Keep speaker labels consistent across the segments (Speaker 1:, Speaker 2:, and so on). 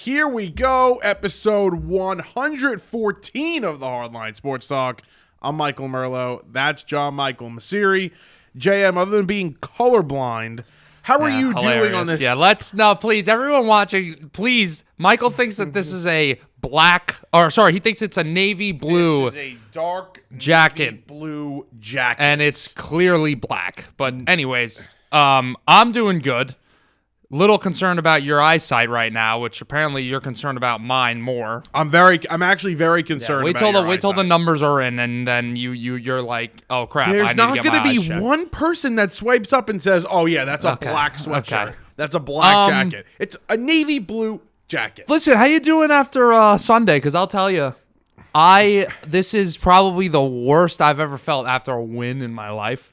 Speaker 1: Here we go, episode 114 of the Hardline Sports Talk. I'm Michael Merlo. That's John Michael Masiri. JM, other than being colorblind, how are you doing on this?
Speaker 2: Yeah, please, everyone watching, please. Michael thinks that this is a he thinks it's a navy blue.
Speaker 1: This is a dark
Speaker 2: jacket.
Speaker 1: Navy blue jacket.
Speaker 2: And it's clearly black. But anyways, I'm doing good. Little concerned about your eyesight right now, which apparently you're concerned about mine more.
Speaker 1: I'm actually very concerned.
Speaker 2: Wait till the numbers are in, and then you're like, oh crap.
Speaker 1: There's not
Speaker 2: going to
Speaker 1: be one person that swipes up and says, "Oh yeah, that's a black sweatshirt.
Speaker 2: Okay.
Speaker 1: That's a black jacket. It's a navy blue jacket."
Speaker 2: Listen, how you doing after Sunday? Because I'll tell you, this is probably the worst I've ever felt after a win in my life.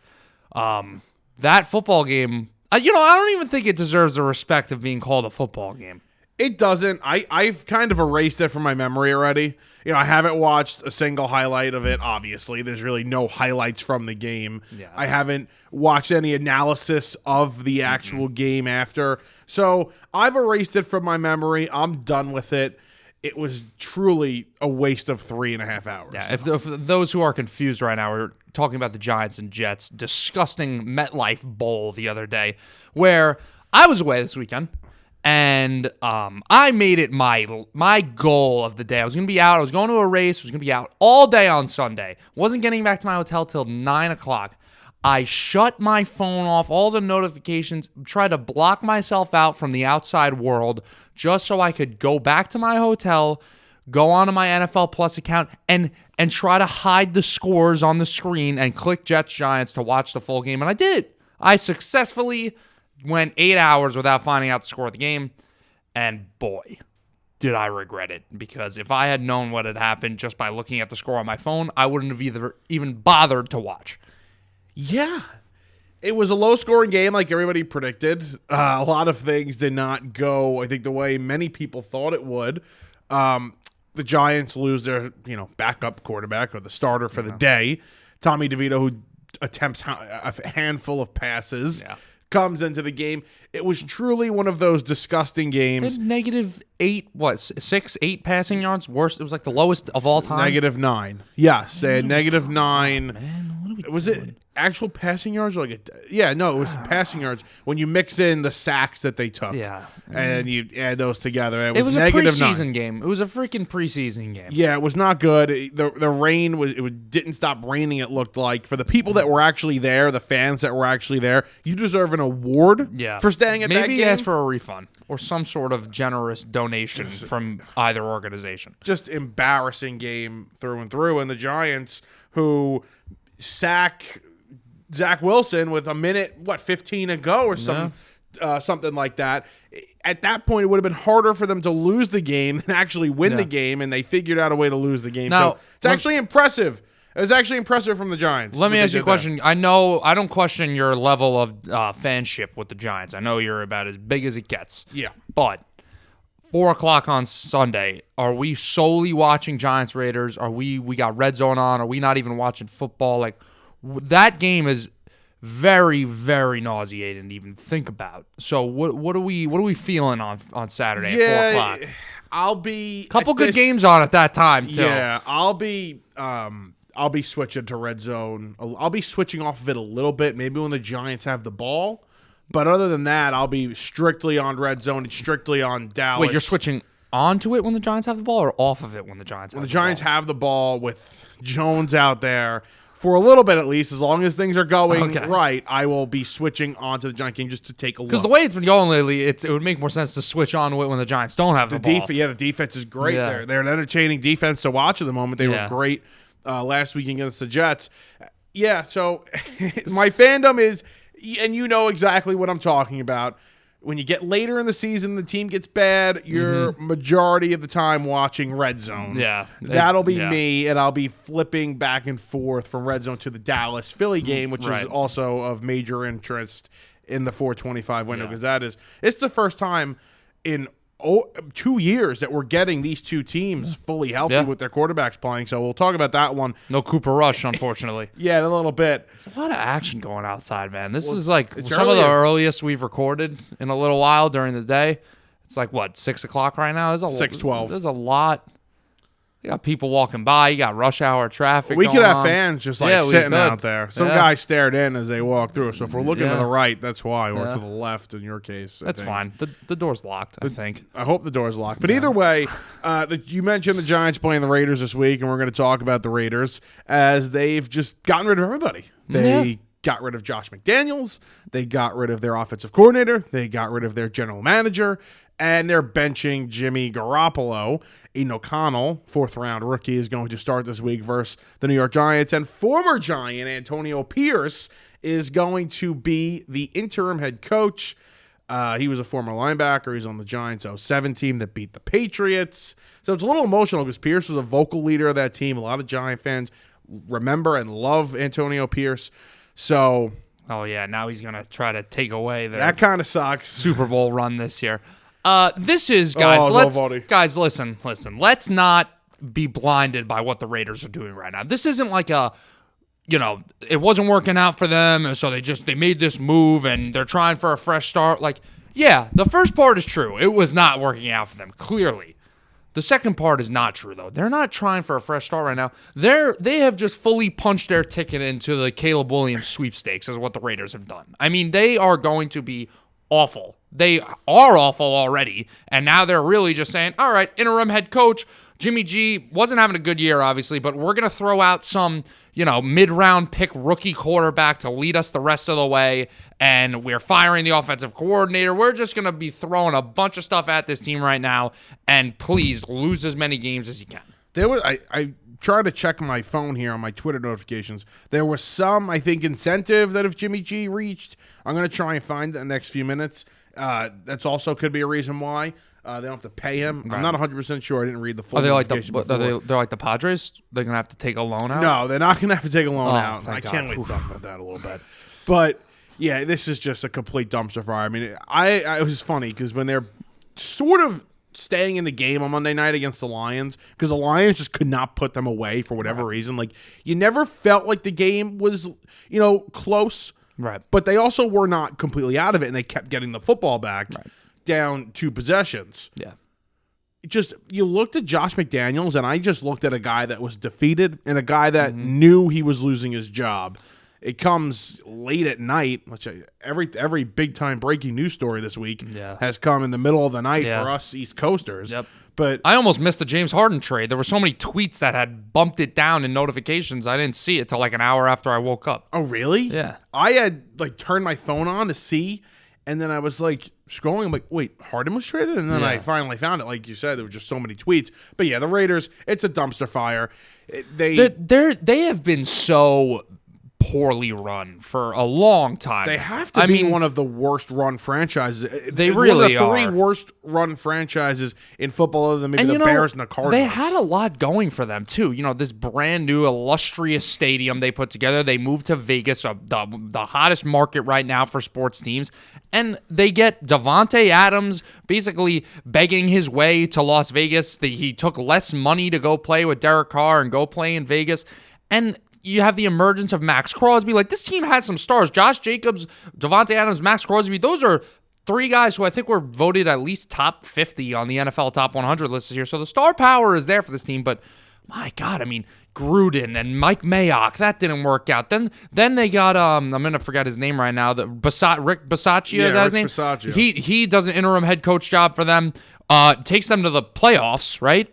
Speaker 2: That football game. I don't even think it deserves the respect of being called a football game.
Speaker 1: It doesn't. I've kind of erased it from my memory already. I haven't watched a single highlight of it, obviously. There's really no highlights from the game. Yeah. I haven't watched any analysis of the actual game after. So I've erased it from my memory. I'm done with it. It was truly a waste of 3.5 hours.
Speaker 2: Yeah, if those who are confused right now, we're talking about the Giants and Jets disgusting MetLife Bowl the other day, where I was away this weekend, and I made it my goal of the day. I was going to be out. I was going to a race. I was going to be out all day on Sunday. Wasn't getting back to my hotel till 9 o'clock. I shut my phone off, all the notifications, tried to block myself out from the outside world just so I could go back to my hotel, go onto my NFL Plus account, and try to hide the scores on the screen and click Jets-Giants to watch the full game. And I did. I successfully went 8 hours without finding out the score of the game. And boy, did I regret it. Because if I had known what had happened just by looking at the score on my phone, I wouldn't have even bothered to watch.
Speaker 1: Yeah. It was a low-scoring game like everybody predicted. A lot of things did not go, I think, the way many people thought it would. The Giants lose their, backup quarterback or the starter for the day. Tommy DeVito, who attempts a handful of passes, comes into the game. It was truly one of those disgusting games.
Speaker 2: Negative 8 passing yards? Worst. It was like the lowest of all time.
Speaker 1: -9. Yes, they had -9.
Speaker 2: Man, what are we
Speaker 1: was
Speaker 2: doing?
Speaker 1: it actual passing yards or it was passing yards when you mix in the sacks that they took.
Speaker 2: Yeah.
Speaker 1: And you add those together. It was
Speaker 2: a
Speaker 1: -9.
Speaker 2: preseason game. It was a freaking preseason game.
Speaker 1: Yeah, it was not good. The rain didn't stop raining, it looked like. For the people that were actually there, the fans that were actually there, you deserve an award for staying at that game.
Speaker 2: Maybe ask for a refund or some sort of generous donation from either organization.
Speaker 1: Just embarrassing game through and through. And the Giants, who sack Zach Wilson with 15 to go or something like that. At that point, it would have been harder for them to lose the game than actually win the game, and they figured out a way to lose the game.
Speaker 2: Now,
Speaker 1: so it's actually impressive. It was actually impressive from the Giants.
Speaker 2: Let me ask you a question. I know I don't question your level of fanship with the Giants. I know you're about as big as it gets.
Speaker 1: Yeah.
Speaker 2: But 4 o'clock on Sunday, are we solely watching Giants Raiders? Are we got Red Zone on? Are we not even watching football? Like, that game is very, very nauseating to even think about. So what are we feeling on Saturday at 4 o'clock?
Speaker 1: I'll be
Speaker 2: couple good games on at that time too.
Speaker 1: Yeah, I'll be switching to Red Zone. I'll be switching off of it a little bit, maybe when the Giants have the ball. But other than that, I'll be strictly on Red Zone and strictly on Dallas.
Speaker 2: Wait, you're switching onto it when the Giants have the ball, or off of it when the Giants have the ball?
Speaker 1: When the Giants have the ball with Jones out there, for a little bit at least, as long as things are going right, I will be switching onto the Giant game just to take a look.
Speaker 2: Because the way it's been going lately, it would make more sense to switch on to it when the Giants don't have the ball.
Speaker 1: The defense is great there. They're an entertaining defense to watch at the moment. They were great last week against the Jets. Yeah, so my fandom is, and you know exactly what I'm talking about. When you get later in the season, the team gets bad, you're majority of the time watching Red Zone.
Speaker 2: Yeah.
Speaker 1: That'll be me, and I'll be flipping back and forth from Red Zone to the Dallas-Philly game, which is also of major interest in the 425 window, because it's the first time in 2 years that we're getting these two teams fully healthy with their quarterbacks playing. So we'll talk about that one.
Speaker 2: No Cooper Rush, unfortunately.
Speaker 1: In a little bit.
Speaker 2: There's a lot of action going outside, man. This is like some of the earliest we've recorded in a little while during the day. It's like, what, 6 o'clock right now?
Speaker 1: 6:12.
Speaker 2: There's a lot. You got people walking by. You got rush hour traffic.
Speaker 1: We
Speaker 2: going
Speaker 1: could have
Speaker 2: on.
Speaker 1: fans just
Speaker 2: Yeah, we
Speaker 1: sitting
Speaker 2: could.
Speaker 1: out there. Some guy stared in as they walked through. So if we're looking to the right, that's why, or to the left in your case.
Speaker 2: That's fine. The door's locked, I think.
Speaker 1: I hope the door's locked. But either way, you mentioned the Giants playing the Raiders this week, and we're going to talk about the Raiders as they've just gotten rid of everybody. They got rid of Josh McDaniels. They got rid of their offensive coordinator. They got rid of their general manager. And they're benching Jimmy Garoppolo. Aiden O'Connell, 4th-round rookie, is going to start this week versus the New York Giants. And former Giant Antonio Pierce is going to be the interim head coach. He was a former linebacker. He's on the Giants 07 team that beat the Patriots. So it's a little emotional because Pierce was a vocal leader of that team. A lot of Giant fans remember and love Antonio Pierce. So,
Speaker 2: oh, yeah, now he's going to try to take away
Speaker 1: that kind of sucks.
Speaker 2: Super Bowl run this year. This is, guys, listen. Let's not be blinded by what the Raiders are doing right now. This isn't like it wasn't working out for them, and so they made this move, and they're trying for a fresh start. Like, yeah, the first part is true. It was not working out for them, clearly. The second part is not true, though. They're not trying for a fresh start right now. They have just fully punched their ticket into the Caleb Williams sweepstakes, is what the Raiders have done. I mean, they are going to be awful. They are awful already, and now they're really just saying, all right, interim head coach, Jimmy G wasn't having a good year, obviously, but we're going to throw out some, mid-round pick rookie quarterback to lead us the rest of the way, and we're firing the offensive coordinator. We're just going to be throwing a bunch of stuff at this team right now, and please lose as many games as you can.
Speaker 1: I tried to check my phone here on my Twitter notifications. There was some, I think, incentive that if Jimmy G reached, I'm going to try and find it in the next few minutes. That's also could be a reason why. They don't have to pay him. Right. I'm not 100% sure. I didn't read the full notification before.
Speaker 2: They're like the Padres? They're going to have to take a loan out?
Speaker 1: No, they're not going to have to take a loan out. I can't wait to talk about that a little bit. But, yeah, this is just a complete dumpster fire. I mean, it was funny because when they're sort of staying in the game on Monday night against the Lions, because the Lions just could not put them away for whatever reason. Like, you never felt like the game was, close.
Speaker 2: Right.
Speaker 1: But they also were not completely out of it, and they kept getting the football back down 2 possessions.
Speaker 2: Yeah.
Speaker 1: You looked at Josh McDaniels, and I just looked at a guy that was defeated and a guy that knew he was losing his job. It comes late at night, which every big-time breaking news story this week has come in the middle of the night for us East Coasters.
Speaker 2: Yep.
Speaker 1: But
Speaker 2: I almost missed the James Harden trade. There were so many tweets that had bumped it down in notifications. I didn't see it till like an hour after I woke up.
Speaker 1: Oh, really?
Speaker 2: Yeah.
Speaker 1: I had turned my phone on to see, and then I was scrolling. I'm like, wait, Harden was traded? And then I finally found it. Like you said, there were just so many tweets. But yeah, the Raiders, it's a dumpster fire. They
Speaker 2: have been so poorly run for a long time.
Speaker 1: They have to be one of the worst run franchises.
Speaker 2: They really
Speaker 1: are. One of the 3 worst run franchises in football, other than maybe the Bears and the Cardinals.
Speaker 2: They had a lot going for them too. This brand new illustrious stadium they put together. They moved to Vegas, the hottest market right now for sports teams, and they get Davante Adams basically begging his way to Las Vegas. He took less money to go play with Derek Carr and go play in Vegas, and you have the emergence of Max Crosby. Like, this team has some stars. Josh Jacobs, Davante Adams, Max Crosby. Those are 3 guys who I think were voted at least top 50 on the NFL top 100 list this year. So the star power is there for this team. But, my God, I mean, Gruden and Mike Mayock, that didn't work out. Then they got, I'm going to forget his name right now, Rick Bisaccia, is that his name?
Speaker 1: Bisaccia.
Speaker 2: He does an interim head coach job for them, takes them to the playoffs, right?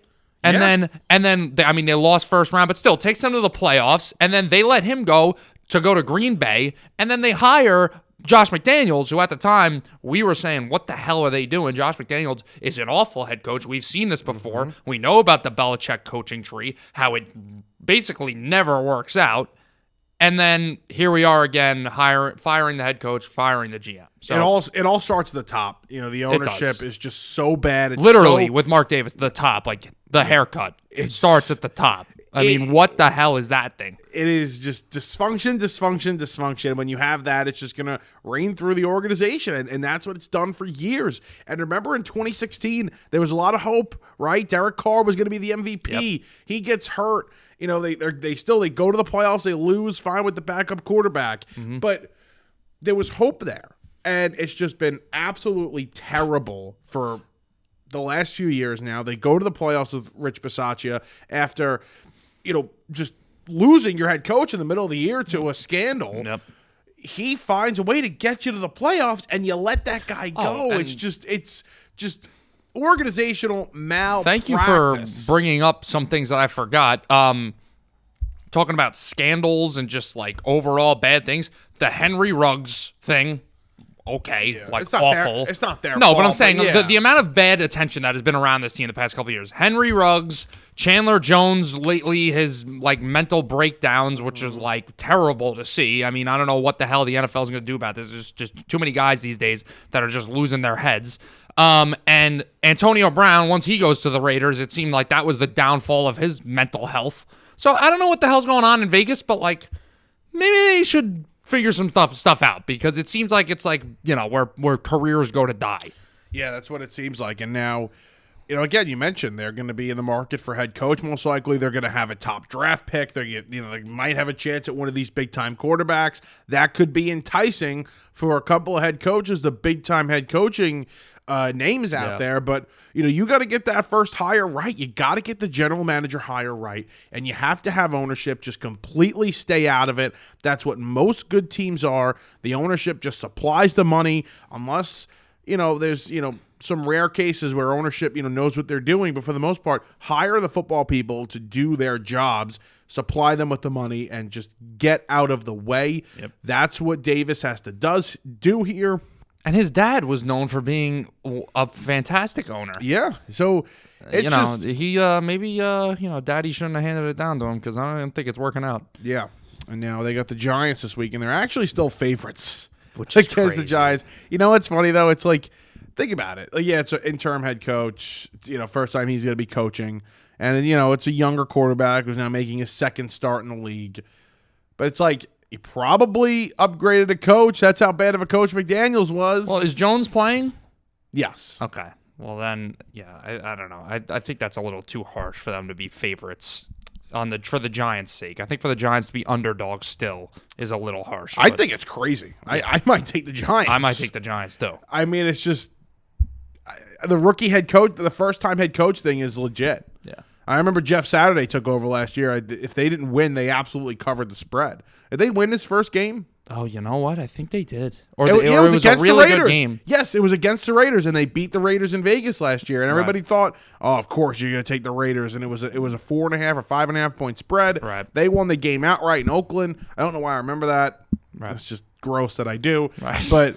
Speaker 2: And then they lost first round, but still takes them to the playoffs. And then they let him go to Green Bay. And then they hire Josh McDaniels, who at the time we were saying, what the hell are they doing? Josh McDaniels is an awful head coach. We've seen this before. We know about the Belichick coaching tree, how it basically never works out. And then here we are again, firing the head coach, firing the GM. So
Speaker 1: it all starts at the top. The ownership is just so bad. It's
Speaker 2: literally with Mark Davis, the top, like the haircut. It starts at the top. I mean, what the hell is that thing?
Speaker 1: It is just dysfunction. When you have that, it's just going to reign through the organization. And that's what it's done for years. And remember in 2016, there was a lot of hope, right? Derek Carr was going to be the MVP. Yep. He gets hurt. They go to the playoffs. They lose, fine with the backup quarterback. But there was hope there. And it's just been absolutely terrible for the last few years now. They go to the playoffs with Rich Bisaccia after, just losing your head coach in the middle of the year to a scandal.
Speaker 2: Yep.
Speaker 1: He finds a way to get you to the playoffs, and you let that guy go. It's just organizational malpractice.
Speaker 2: Thank you for bringing up some things that I forgot. Talking about scandals and just like overall bad things. The Henry Ruggs thing. Okay,
Speaker 1: it's not
Speaker 2: awful.
Speaker 1: It's not their
Speaker 2: No,
Speaker 1: fault,
Speaker 2: but I'm saying
Speaker 1: yeah.
Speaker 2: the amount of bad attention that has been around this team the past couple of years. Henry Ruggs, Chandler Jones lately, his like mental breakdowns, which is like terrible to see. I mean, I don't know what the hell the NFL is going to do about this. There's just too many guys these days that are just losing their heads. And Antonio Brown, once he goes to the Raiders, it seemed like that was the downfall of his mental health. So I don't know what the hell's going on in Vegas, but like maybe they should figure some stuff out, because it seems like it's like, where careers go to die.
Speaker 1: Yeah, that's what it seems like. And now, again, you mentioned they're going to be in the market for head coach. Most likely they're going to have a top draft pick. They might have a chance at one of these big-time quarterbacks. That could be enticing for a couple of head coaches, the big-time head coaching names out there. But, you got to get that first hire right. You got to get the general manager hire right, and you have to have ownership just completely stay out of it. That's what most good teams are. The ownership just supplies the money, unless, there's, some rare cases where ownership, knows what they're doing. But for the most part, hire the football people to do their jobs, supply them with the money, and just get out of the way.
Speaker 2: Yep.
Speaker 1: That's what Davis has to do here.
Speaker 2: And his dad was known for being a fantastic owner.
Speaker 1: Yeah. So it's
Speaker 2: Daddy shouldn't have handed it down to him, because I don't think it's working out.
Speaker 1: Yeah. And now they got the Giants this week, and they're actually still favorites,
Speaker 2: which is
Speaker 1: against
Speaker 2: crazy.
Speaker 1: the Giants. What's funny though? It's like, think about it. Like, yeah, it's an interim head coach. It's, first time he's going to be coaching, and it's a younger quarterback who's now making his second start in the league. But it's like, he probably upgraded a coach. That's how bad of a coach McDaniels was.
Speaker 2: Well, is Jones playing?
Speaker 1: Yes.
Speaker 2: Okay. Well, then, yeah, I don't know. I think that's a little too harsh for them to be favorites for the Giants' sake. I think for the Giants to be underdogs still is a little harsh.
Speaker 1: I think it's crazy. Yeah. I might take the Giants.
Speaker 2: I might take the Giants, too.
Speaker 1: I mean, it's just the rookie head coach, the first-time head coach thing is legit.
Speaker 2: Yeah.
Speaker 1: I remember Jeff Saturday took over last year. If they didn't win, they absolutely covered the spread. Did they win his first game?
Speaker 2: Oh, you know what? I think they did. Or
Speaker 1: it was
Speaker 2: a really good game.
Speaker 1: Yes, it was against the Raiders, and they beat the Raiders in Vegas last year. And everybody thought, oh, of course you're going to take the Raiders. And it was a 4.5 or 5.5 point spread.
Speaker 2: Right.
Speaker 1: They won the game outright in Oakland. I don't know why I remember that.
Speaker 2: Right.
Speaker 1: It's just gross that I do.
Speaker 2: Right.
Speaker 1: But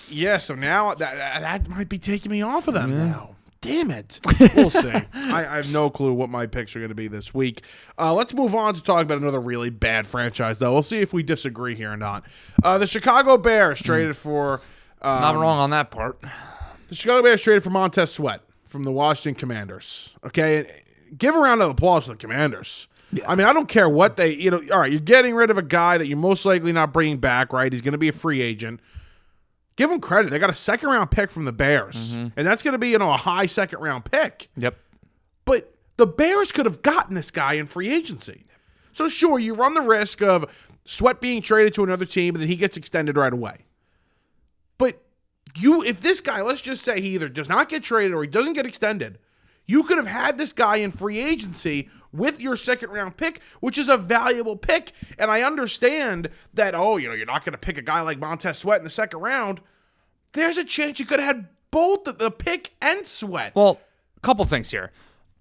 Speaker 1: yeah, so now that might be taking me off of them now. Damn it. We'll see. I have no clue what my picks are going to be this week. Let's move on to talk about another really bad franchise, though. We'll see if we disagree here or not. The Chicago Bears traded for...
Speaker 2: Not wrong on that part.
Speaker 1: The Chicago Bears traded for Montez Sweat from the Washington Commanders. Okay? Give a round of applause to the Commanders. Yeah. I mean, I don't care what they... all right, you're getting rid of a guy that you're most likely not bringing back, right? He's going to be a free agent. Give them credit. They got a second-round pick from the Bears, and that's going to be, a high second-round pick.
Speaker 2: Yep.
Speaker 1: But the Bears could have gotten this guy in free agency. So, sure, you run the risk of Sweat being traded to another team, and then he gets extended right away. But if this guy, let's just say he either does not get traded or he doesn't get extended, you could have had this guy in free agency with your second-round pick, which is a valuable pick. And I understand that, you're not going to pick a guy like Montez Sweat in the second round. There's a chance you could have had both the pick and Sweat.
Speaker 2: Well, a couple things here.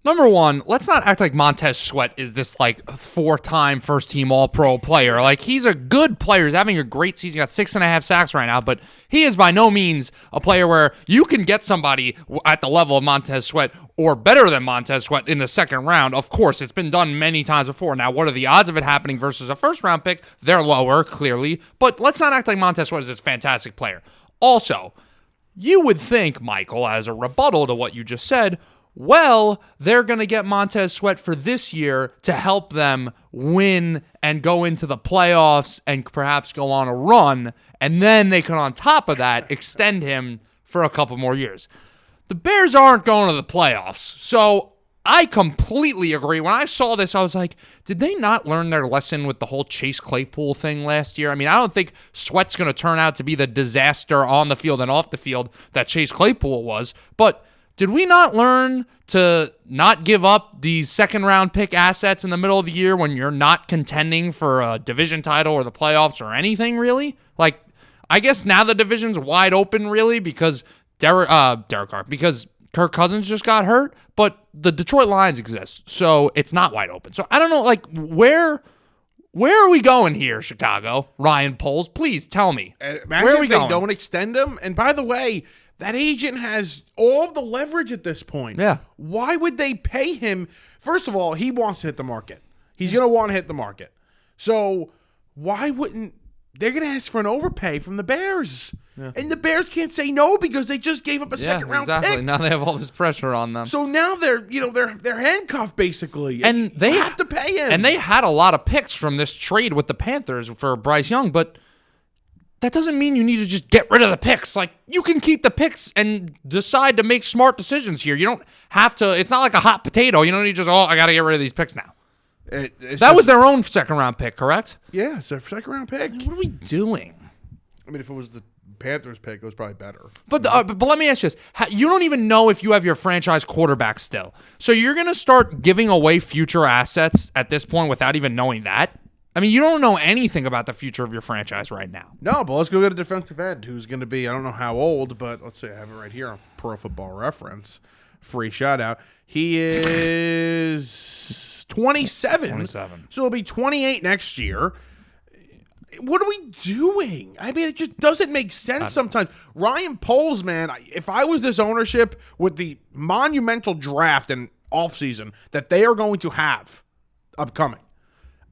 Speaker 2: Number one, let's not act like Montez Sweat is this, like, 4-time first-team All-Pro player. Like, he's a good player. He's having a great season. He got 6.5 sacks right now, but he is by no means a player where you can get somebody at the level of Montez Sweat or better than Montez Sweat in the second round. Of course, it's been done many times before. Now, what are the odds of it happening versus a first-round pick? They're lower, clearly, but let's not act like Montez Sweat is this fantastic player. Also, you would think, Michael, as a rebuttal to what you just said, well, they're going to get Montez Sweat for this year to help them win and go into the playoffs and perhaps go on a run, and then they can, on top of that, extend him for a couple more years. The Bears aren't going to the playoffs, so I completely agree. When I saw this, I was like, did they not learn their lesson with the whole Chase Claypool thing last year? I mean, I don't think Sweat's going to turn out to be the disaster on the field and off the field that Chase Claypool was, but Did we not learn to not give up these second-round pick assets in the middle of the year when you're not contending for a division title or the playoffs or anything, really? Like, I guess now the division's wide open, really, because because Kirk Cousins just got hurt, but the Detroit Lions exist, so it's not wide open. So I don't know, like, where are we going here, Chicago? Ryan Poles, please tell me.
Speaker 1: Imagine
Speaker 2: where are we
Speaker 1: if they
Speaker 2: going?
Speaker 1: don't extend him. And by the way, that agent has all of the leverage at this point.
Speaker 2: Yeah.
Speaker 1: Why would they pay him? First of all, he wants to hit the market. He's going to want to hit the market. So why wouldn't they're going to ask for an overpay from the Bears? Yeah. And the Bears can't say no because they just gave up a second round pick.
Speaker 2: Now they have all this pressure on them.
Speaker 1: So now they're handcuffed basically.
Speaker 2: And they
Speaker 1: have to pay him.
Speaker 2: And they had a lot of picks from this trade with the Panthers for Bryce Young, but that doesn't mean you need to just get rid of the picks. Like, you can keep the picks and decide to make smart decisions here. You don't have to. It's not like a hot potato. You don't need to just, I got to get rid of these picks now. That was their own second-round pick, correct?
Speaker 1: Yeah, it's their second-round pick.
Speaker 2: What are we doing?
Speaker 1: I mean, if it was the Panthers pick, it was probably better.
Speaker 2: But let me ask you this. You don't even know if you have your franchise quarterback still. So you're going to start giving away future assets at this point without even knowing that? I mean, you don't know anything about the future of your franchise right now.
Speaker 1: No, but let's go get a defensive end who's going to be, I don't know how old, but let's see, I have it right here on Pro Football Reference. Free shout out. He is 27.
Speaker 2: 27.
Speaker 1: So he'll be 28 next year. What are we doing? I mean, it just doesn't make sense sometimes. Ryan Poles, man, if I was this ownership with the monumental draft and offseason that they are going to have upcoming,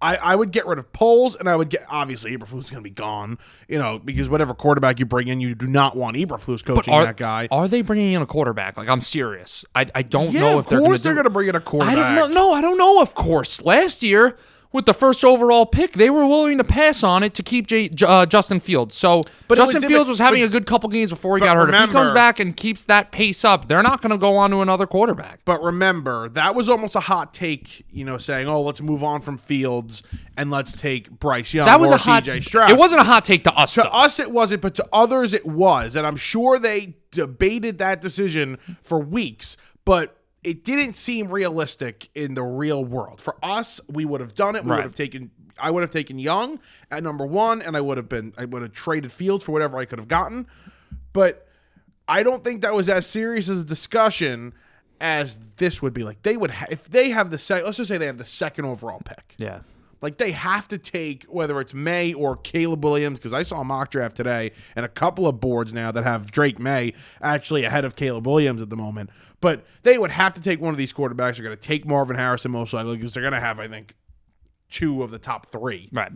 Speaker 1: I would get rid of Poles, and I would get, obviously, Eberflus going to be gone, because whatever quarterback you bring in, you do not want Eberflus coaching that guy.
Speaker 2: Are they bringing in a quarterback? Like, I'm serious. I don't know if they're going to
Speaker 1: they're going to bring in a quarterback.
Speaker 2: I don't know, of course. Last year, with the first overall pick, they were willing to pass on it to keep Justin Fields. So Justin Fields was having a good couple games before he got hurt. If he comes back and keeps that pace up, they're not going to go on to another quarterback.
Speaker 1: But remember, that was almost a hot take, saying, let's move on from Fields and let's take Bryce Young or CJ Stroud.
Speaker 2: It wasn't a hot take to us,
Speaker 1: To us, it wasn't, but to others, it was. And I'm sure they debated that decision for weeks. But it didn't seem realistic in the real world. For us, we would have done it. I would have taken Young at number one, and I would have traded Fields for whatever I could have gotten. But I don't think that was as serious as a discussion as this would be. Like, they would if they have let's just say they have the second overall pick.
Speaker 2: Yeah.
Speaker 1: Like, they have to take, whether it's May or Caleb Williams, because I saw a mock draft today and a couple of boards now that have Drake May actually ahead of Caleb Williams at the moment. But they would have to take one of these quarterbacks. They're going to take Marvin Harrison most likely because they're going to have, I think, two of the top three.
Speaker 2: Right.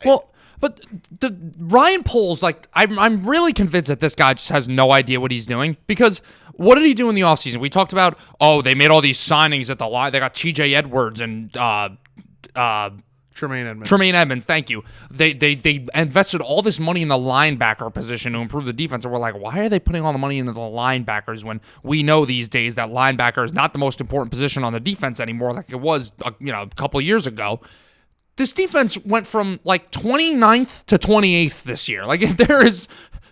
Speaker 2: Well, but the Ryan Poles, like, I'm really convinced that this guy just has no idea what he's doing, because what did he do in the offseason? We talked about, they made all these signings at the line. They got TJ Edwards and Tremaine Edmonds, thank you. They invested all this money in the linebacker position to improve the defense, and we're like, why are they putting all the money into the linebackers when we know these days that linebacker is not the most important position on the defense anymore, like it was a couple years ago. This defense went from like 29th to 28th this year. Like, there is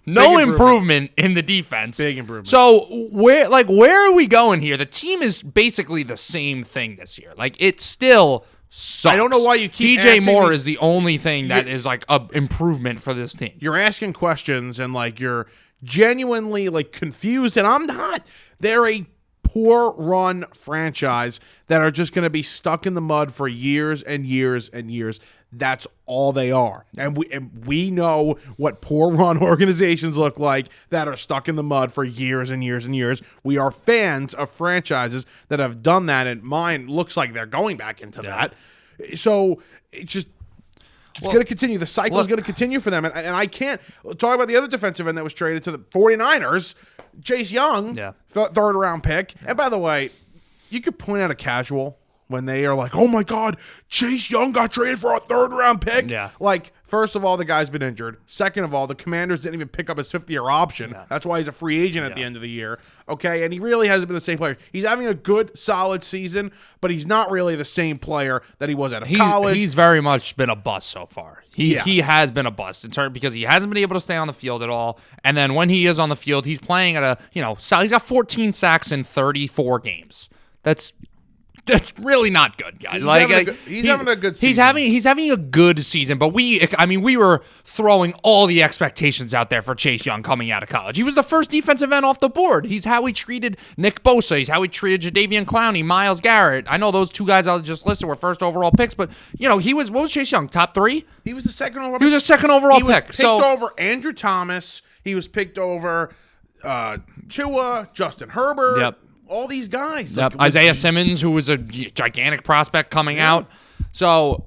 Speaker 2: no improvement in the defense.
Speaker 1: Big improvement.
Speaker 2: So where are we going here? The team is basically the same thing this year. Like, it still sucks.
Speaker 1: I don't know why you keep
Speaker 2: DJ Moore is the only thing that is like a improvement for this team.
Speaker 1: You're asking questions and like you're genuinely like confused, and I'm not. They're a poor run franchise that are just going to be stuck in the mud for years and years and years. That's all they are. And we know what poor run organizations look like that are stuck in the mud for years and years and years. We are fans of franchises that have done that, and mine looks like they're going back into that. So it's going to continue. The cycle is going to continue for them. And I can't talk about the other defensive end that was traded to the 49ers, Chase Young, third round pick. And by the way, you could point out a casual when they are like, oh my God, Chase Young got traded for a 3rd-round pick.
Speaker 2: Yeah.
Speaker 1: Like, first of all, the guy's been injured. Second of all, the Commanders didn't even pick up his 5th-year option.
Speaker 2: Yeah.
Speaker 1: That's why he's a free agent at the end of the year. Okay, and he really hasn't been the same player. He's having a good, solid season, but he's not really the same player that he was out of college.
Speaker 2: He's very much been a bust so far. He
Speaker 1: Yes.
Speaker 2: has been a bust in turn because he hasn't been able to stay on the field at all. And then when he is on the field, he's playing at a, he's got 14 sacks in 34 games. That's really not good, guys.
Speaker 1: He's having a good season.
Speaker 2: He's having a good season, but we were throwing all the expectations out there for Chase Young coming out of college. He was the first defensive end off the board. He's how he treated Nick Bosa. He's how he treated Jadeveon Clowney, Myles Garrett. I know those 2 guys I just listed were first overall picks, but what was Chase Young? Top 3?
Speaker 1: He was the second overall.
Speaker 2: He was a second overall pick.
Speaker 1: He was picked over Andrew Thomas. He was picked over Tua, Justin Herbert.
Speaker 2: Yep.
Speaker 1: All these guys.
Speaker 2: Yep. Isaiah Simmons, who was a gigantic prospect coming out. So,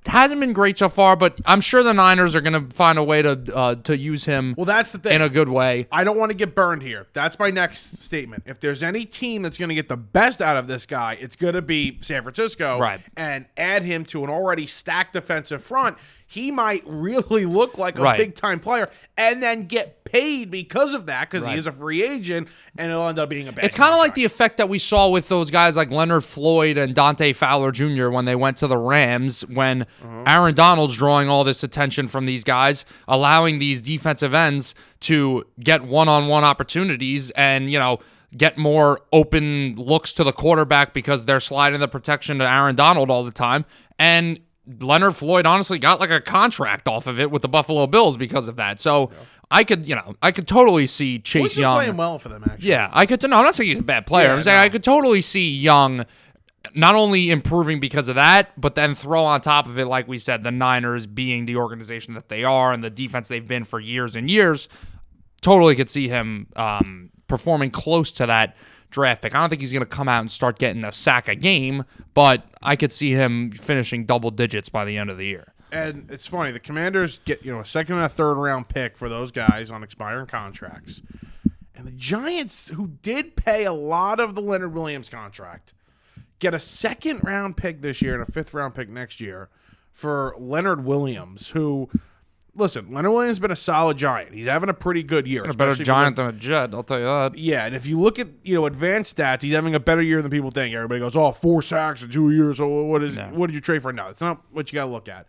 Speaker 2: hasn't been great so far, but I'm sure the Niners are going to find a way to use him.
Speaker 1: Well, that's the thing.
Speaker 2: In a good way.
Speaker 1: I don't want to get burned here. That's my next statement. If there's any team that's going to get the best out of this guy, it's going to be San Francisco.
Speaker 2: Right.
Speaker 1: And add him to an already stacked defensive front. He might really look like a big-time player and then get paid because of that because he is a free agent and it'll end up being a bad
Speaker 2: It's kind of like the effect that we saw with those guys like Leonard Floyd and Dante Fowler Jr. when they went to the Rams when Aaron Donald's drawing all this attention from these guys, allowing these defensive ends to get one-on-one opportunities and, get more open looks to the quarterback because they're sliding the protection to Aaron Donald all the time. And Leonard Floyd honestly got like a contract off of it with the Buffalo Bills because of that. So I could totally see Chase Young
Speaker 1: playing well for them, actually.
Speaker 2: Yeah, I'm not saying he's a bad player. I'm saying I could totally see Young not only improving because of that, but then throw on top of it, like we said, the Niners being the organization that they are and the defense they've been for years and years. Totally could see him performing close to that draft pick. I don't think he's going to come out and start getting a sack a game, but I could see him finishing double digits by the end of the year.
Speaker 1: And it's funny, the Commanders get a 2nd and a 3rd round pick for those guys on expiring contracts. And the Giants, who did pay a lot of the Leonard Williams contract, get a 2nd round pick this year and a 5th round pick next year for Leonard Williams, who... Listen, Leonard Williams has been a solid Giant. He's having a pretty good year.
Speaker 2: A better Giant than a Jet, I'll tell you that.
Speaker 1: Yeah, and if you look at advanced stats, he's having a better year than people think. Everybody goes, 4 sacks in 2 years. So what did you trade for? No, it's not what you got to look at.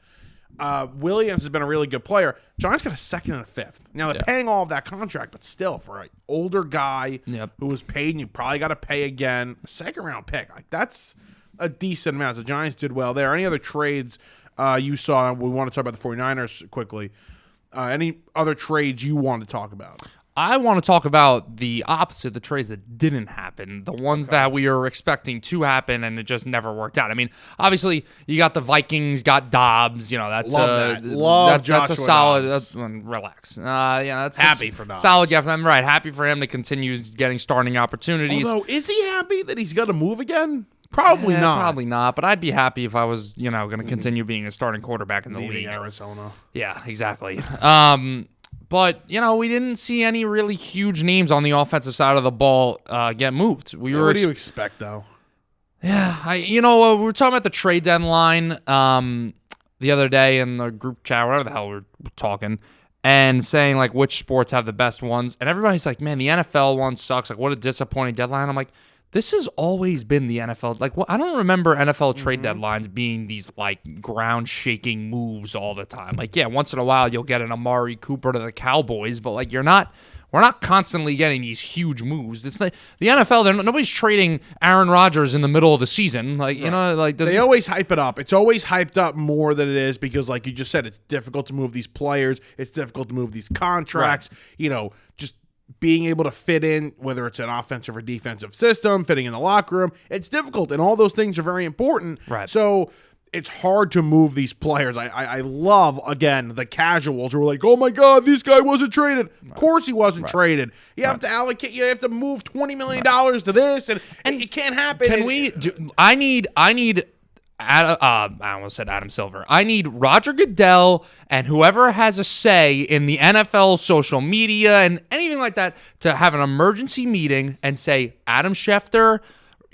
Speaker 1: Williams has been a really good player. Giants got a 2nd and a 5th. Now, they're paying all of that contract, but still, for an older guy who was paid, and you probably got to pay again, a 2nd-round pick. That's a decent amount. The Giants did well there. Any other trades you saw? We want to talk about the 49ers quickly. Any other trades you want to talk about?
Speaker 2: I want to talk about the opposite, the trades that didn't happen, the ones that we were expecting to happen, and it just never worked out. I mean, obviously, you got the Vikings, got Dobbs. That's that's a solid. Relax. That's
Speaker 1: happy for Dobbs.
Speaker 2: Solid, yeah, for them. Right, happy for him to continue getting starting opportunities.
Speaker 1: Although, is he happy that he's got to move again? Probably not.
Speaker 2: Probably not. But I'd be happy if I was, going to continue being a starting quarterback in the league.
Speaker 1: Arizona.
Speaker 2: Yeah, exactly. But, we didn't see any really huge names on the offensive side of the ball get moved.
Speaker 1: What do you expect, though?
Speaker 2: Yeah, we were talking about the trade deadline the other day in the group chat, whatever the hell we were talking, and saying, which sports have the best ones. And everybody's like, man, the NFL one sucks. What a disappointing deadline. I'm like, this has always been the NFL. I don't remember NFL trade deadlines being these ground shaking moves all the time. Once in a while you'll get an Amari Cooper to the Cowboys, but we're not constantly getting these huge moves. It's the NFL. Nobody's trading Aaron Rodgers in the middle of the season.
Speaker 1: They always hype it up. It's always hyped up more than it is because, like you just said, it's difficult to move these players. It's difficult to move these contracts. Right. Just being able to fit in, whether it's an offensive or defensive system, fitting in the locker room, it's difficult, and all those things are very important.
Speaker 2: Right.
Speaker 1: So it's hard to move these players. I love, again, the casuals who are like, oh my God, this guy wasn't traded. Of course he wasn't traded. You have to allocate, you have to move $20 million to this, and it can't happen.
Speaker 2: I need I almost said Adam Silver. I need Roger Goodell and whoever has a say in the NFL social media and anything like that to have an emergency meeting and say, Adam Schefter,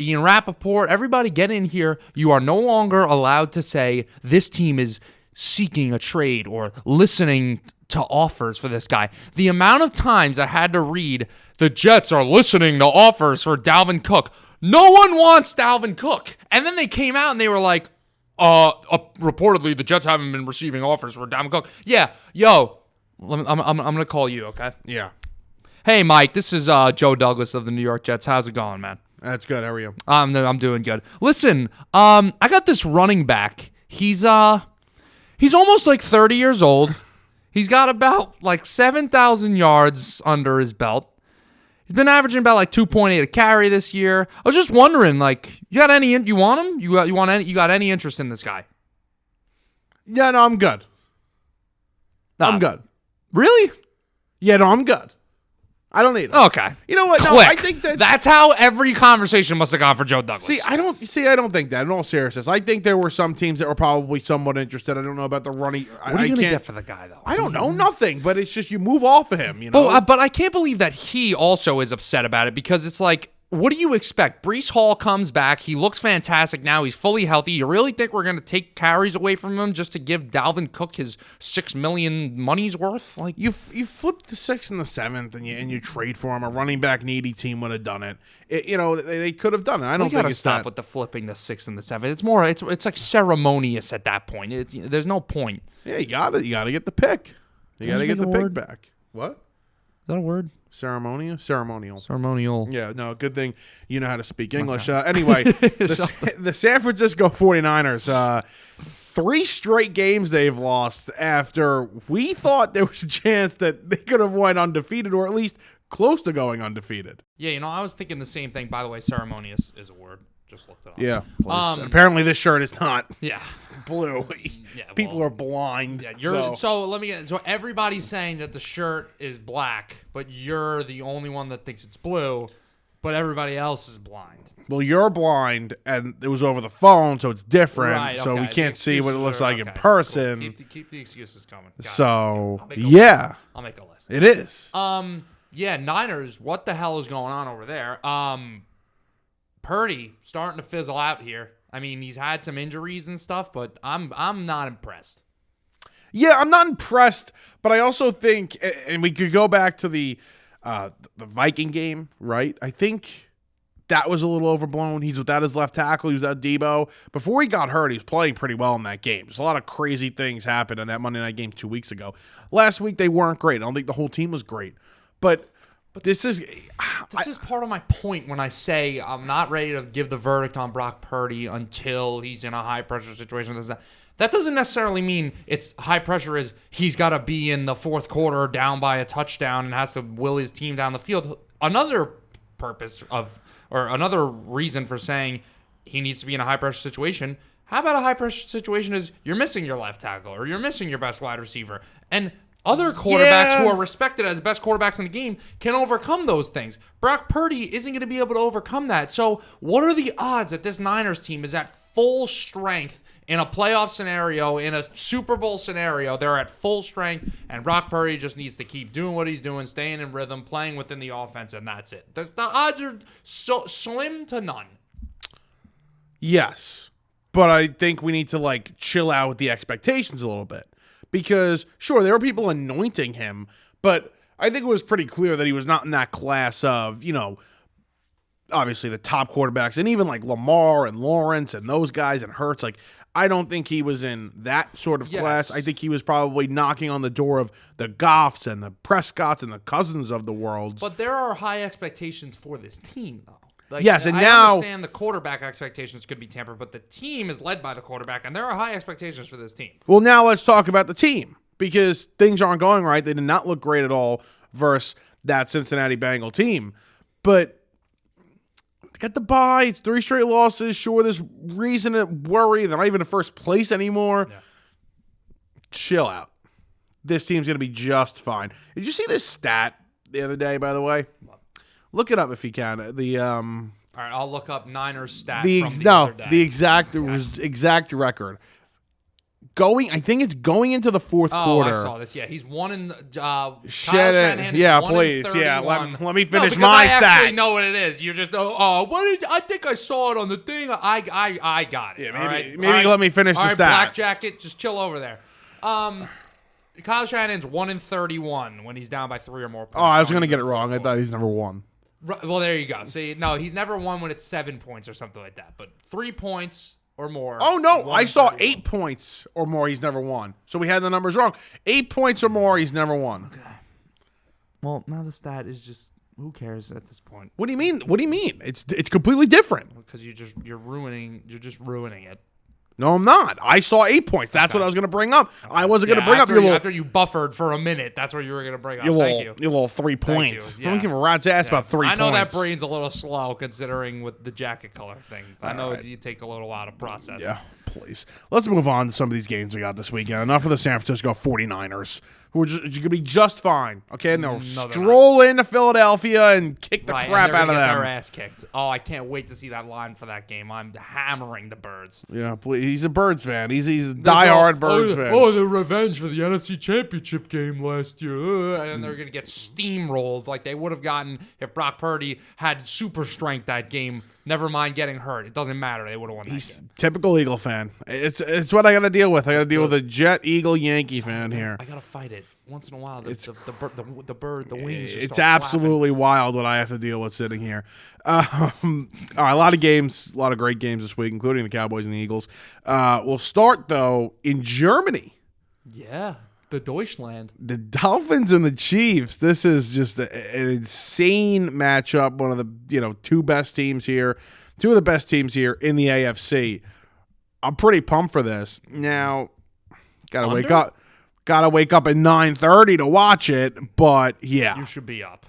Speaker 2: Ian Rappaport, everybody get in here. You are no longer allowed to say this team is seeking a trade or listening to offers for this guy. The amount of times I had to read the Jets are listening to offers for Dalvin Cook. No one wants Dalvin Cook. And then they came out and they were like, reportedly the Jets haven't been receiving offers for Dalvin Cook. Yeah, yo, I'm going to call you, okay?
Speaker 1: Yeah.
Speaker 2: Hey, Mike, this is Joe Douglas of the New York Jets. How's it going, man?
Speaker 1: That's good. How are you?
Speaker 2: I'm doing good. Listen, I got this running back. He's almost like 30 years old. He's got about like 7,000 yards under his belt. He's been averaging about like 2.8 a carry this year. I was just wondering, like, you got any? You want him? You got any interest in this guy?
Speaker 1: Yeah, no, I'm good. I'm good.
Speaker 2: Really?
Speaker 1: Yeah, no, I'm good. I don't need it.
Speaker 2: Okay.
Speaker 1: You know what? No,
Speaker 2: Click.
Speaker 1: I think
Speaker 2: that's how every conversation must have gone for Joe Douglas.
Speaker 1: I don't think that. In all seriousness, I think there were some teams that were probably somewhat interested. I don't know about the running.
Speaker 2: What are you going to get for the guy, though?
Speaker 1: I don't know. Nothing. But it's just you move off of him, you know?
Speaker 2: But I can't believe that he also is upset about it because it's like, what do you expect? Breece Hall comes back. He looks fantastic now. He's fully healthy. You really think we're going to take carries away from him just to give Dalvin Cook his $6 million money's worth? Like
Speaker 1: you flip the 6th and the 7th and you trade for him. A running back needy team would have done it. They could have done it. I don't think
Speaker 2: it's stop with the flipping the 6th and the 7th. It's more. It's like ceremonious at that point. There's no point.
Speaker 1: Yeah, you got to get the pick. You got to get the pick back. What?
Speaker 2: Is that a word?
Speaker 1: Ceremonial. Yeah, no, good thing you know how to speak English. Anyway, the San Francisco 49ers, 3 straight games they've lost after we thought there was a chance that they could have went undefeated or at least close to going undefeated.
Speaker 2: Yeah, I was thinking the same thing. By the way, ceremonious is a word. Just looked it up.
Speaker 1: Yeah. Apparently this shirt is not.
Speaker 2: Yeah.
Speaker 1: Blue.
Speaker 2: Yeah,
Speaker 1: people are blind.
Speaker 2: Yeah, so everybody's saying that the shirt is black, but you're the only one that thinks it's blue, but everybody else is blind.
Speaker 1: Well, you're blind, and it was over the phone, so it's different.
Speaker 2: Right,
Speaker 1: so we can't see what it looks like in
Speaker 2: okay,
Speaker 1: person.
Speaker 2: cool. Keep the excuses coming.
Speaker 1: So
Speaker 2: yeah, I'll make a list.
Speaker 1: It is.
Speaker 2: Yeah, Niners. What the hell is going on over there? Purdy starting to fizzle out here. I mean, he's had some injuries and stuff, but I'm not impressed.
Speaker 1: Yeah, I'm not impressed, but I also think, and we could go back to the Viking game, right? I think that was a little overblown. He's without his left tackle. He was without Debo. Before he got hurt, he was playing pretty well in that game. There's a lot of crazy things happened in that Monday night game 2 weeks ago. Last week, they weren't great. I don't think the whole team was great, but this is
Speaker 2: part of my point when I say I'm not ready to give the verdict on Brock Purdy until he's in a high-pressure situation. That doesn't necessarily mean it's high pressure is he's got to be in the fourth quarter down by a touchdown and has to will his team down the field. Another another reason for saying he needs to be in a high-pressure situation, how about a high-pressure situation is you're missing your left tackle or you're missing your best wide receiver. And other quarterbacks who are respected as best quarterbacks in the game can overcome those things. Brock Purdy isn't going to be able to overcome that. So what are the odds that this Niners team is at full strength in a playoff scenario, in a Super Bowl scenario? They're at full strength, and Brock Purdy just needs to keep doing what he's doing, staying in rhythm, playing within the offense, and that's it. The odds are so slim to none.
Speaker 1: Yes, but I think we need to chill out with the expectations a little bit. Because, sure, there were people anointing him, but I think it was pretty clear that he was not in that class of, obviously the top quarterbacks, and even Lamar and Lawrence and those guys and Hurts. I don't think he was in that sort of class. I think he was probably knocking on the door of the Goffs and the Prescotts and the Cousins of the world.
Speaker 2: But there are high expectations for this team, though.
Speaker 1: Yes, and
Speaker 2: I
Speaker 1: now
Speaker 2: understand the quarterback expectations could be tempered, but the team is led by the quarterback, and there are high expectations for this team.
Speaker 1: Well, now let's talk about the team because things aren't going right. They did not look great at all versus that Cincinnati Bengal team. But got the bye. It's 3 straight losses. Sure, there's reason to worry. They're not even in first place anymore. Yeah. Chill out. This team's going to be just fine. Did you see this stat the other day, by the way? Look it up if you can.
Speaker 2: All right, I'll look up Niners stat from the other day.
Speaker 1: The exact record. I think it's going into the fourth
Speaker 2: Oh,
Speaker 1: quarter.
Speaker 2: I saw this. Yeah, he's one in. Kyle
Speaker 1: Shanahan, yeah,
Speaker 2: is 1
Speaker 1: please.
Speaker 2: in
Speaker 1: Yeah,
Speaker 2: 31.
Speaker 1: let me finish
Speaker 2: no,
Speaker 1: my
Speaker 2: I
Speaker 1: stat.
Speaker 2: actually know what it is. You're just I think I saw it on the thing. I got it.
Speaker 1: Yeah,
Speaker 2: all right?
Speaker 1: maybe let me finish
Speaker 2: all
Speaker 1: the
Speaker 2: right,
Speaker 1: stat.
Speaker 2: Black Jacket, just chill over there. Kyle Shanahan's 1 in 31 when he's down by 3 or more points.
Speaker 1: Oh, I was going to get it wrong. I thought he's number 1.
Speaker 2: Well, there you go. See, no, he's never won when it's 7 points or something like that. But 3 points or more.
Speaker 1: Oh, no. I saw
Speaker 2: 31.
Speaker 1: 8 points or more. He's never won. So we had the numbers wrong. 8 points or more. He's never won.
Speaker 2: Okay. Well, now the stat is just, who cares at this point?
Speaker 1: What do you mean? What do you mean? It's completely different.
Speaker 2: Because you're just ruining it.
Speaker 1: No, I'm not. I saw 8 points. That's what I was going to bring up. I wasn't going to bring up your little...
Speaker 2: After you buffered for a minute, that's what you were going to bring up.
Speaker 1: Your
Speaker 2: Thank you.
Speaker 1: little 3 points.
Speaker 2: you. Yeah.
Speaker 1: Don't give a rat's ass about 3 points.
Speaker 2: I know that brain's a little slow considering with the jacket color thing. I know it takes a little while to process.
Speaker 1: Yeah, please. Let's move on to some of these games we got this weekend. Enough of the San Francisco 49ers, who are going to be just fine, okay? And they'll stroll into Philadelphia and kick the crap out of them.
Speaker 2: Their ass kicked. Oh, I can't wait to see that line for that game. I'm hammering the Birds.
Speaker 1: Yeah, please. He's a Birds fan. He's a diehard Birds fan.
Speaker 2: Oh, the revenge for the NFC Championship game last year. And they're going to get steamrolled like they would have gotten if Brock Purdy had super strength that game. Never mind getting hurt. It doesn't matter. They would have won that game.
Speaker 1: Typical Eagle fan. It's what I got to deal with. I got to deal with a Jet, Eagle, Yankee fan here.
Speaker 2: I got to fight it. Once in a while, the bird, the wings just
Speaker 1: It's
Speaker 2: start
Speaker 1: absolutely wild what I have to deal with sitting here. All right, a lot of games, a lot of great games this week, including the Cowboys and the Eagles. We'll start, though, in Germany.
Speaker 2: Yeah, the Deutschland.
Speaker 1: The Dolphins and the Chiefs. This is just an insane matchup. One of the two best teams here, two of the best teams here in the AFC. I'm pretty pumped for this. Now, gotta wake up. Got to wake up at 9:30 to watch it, but yeah.
Speaker 2: You should be up.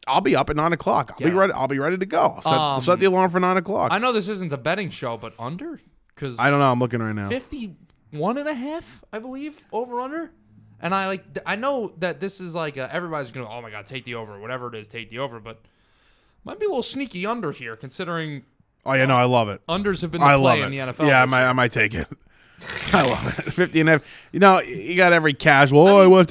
Speaker 1: I'll be up at 9 o'clock. I'll be ready to go. I'll set the alarm for 9 o'clock.
Speaker 2: I know this isn't the betting show, but under? Because
Speaker 1: I don't know. I'm looking right now.
Speaker 2: 51.5, I believe, over under. And I know that this is like everybody's going to, oh my God, take the over. Whatever it is, take the over. But might be a little sneaky under here considering.
Speaker 1: Oh, yeah, no, I love it.
Speaker 2: Unders have been the play in the NFL.
Speaker 1: Yeah, I might take it. I love it. 50.5. You got every casual.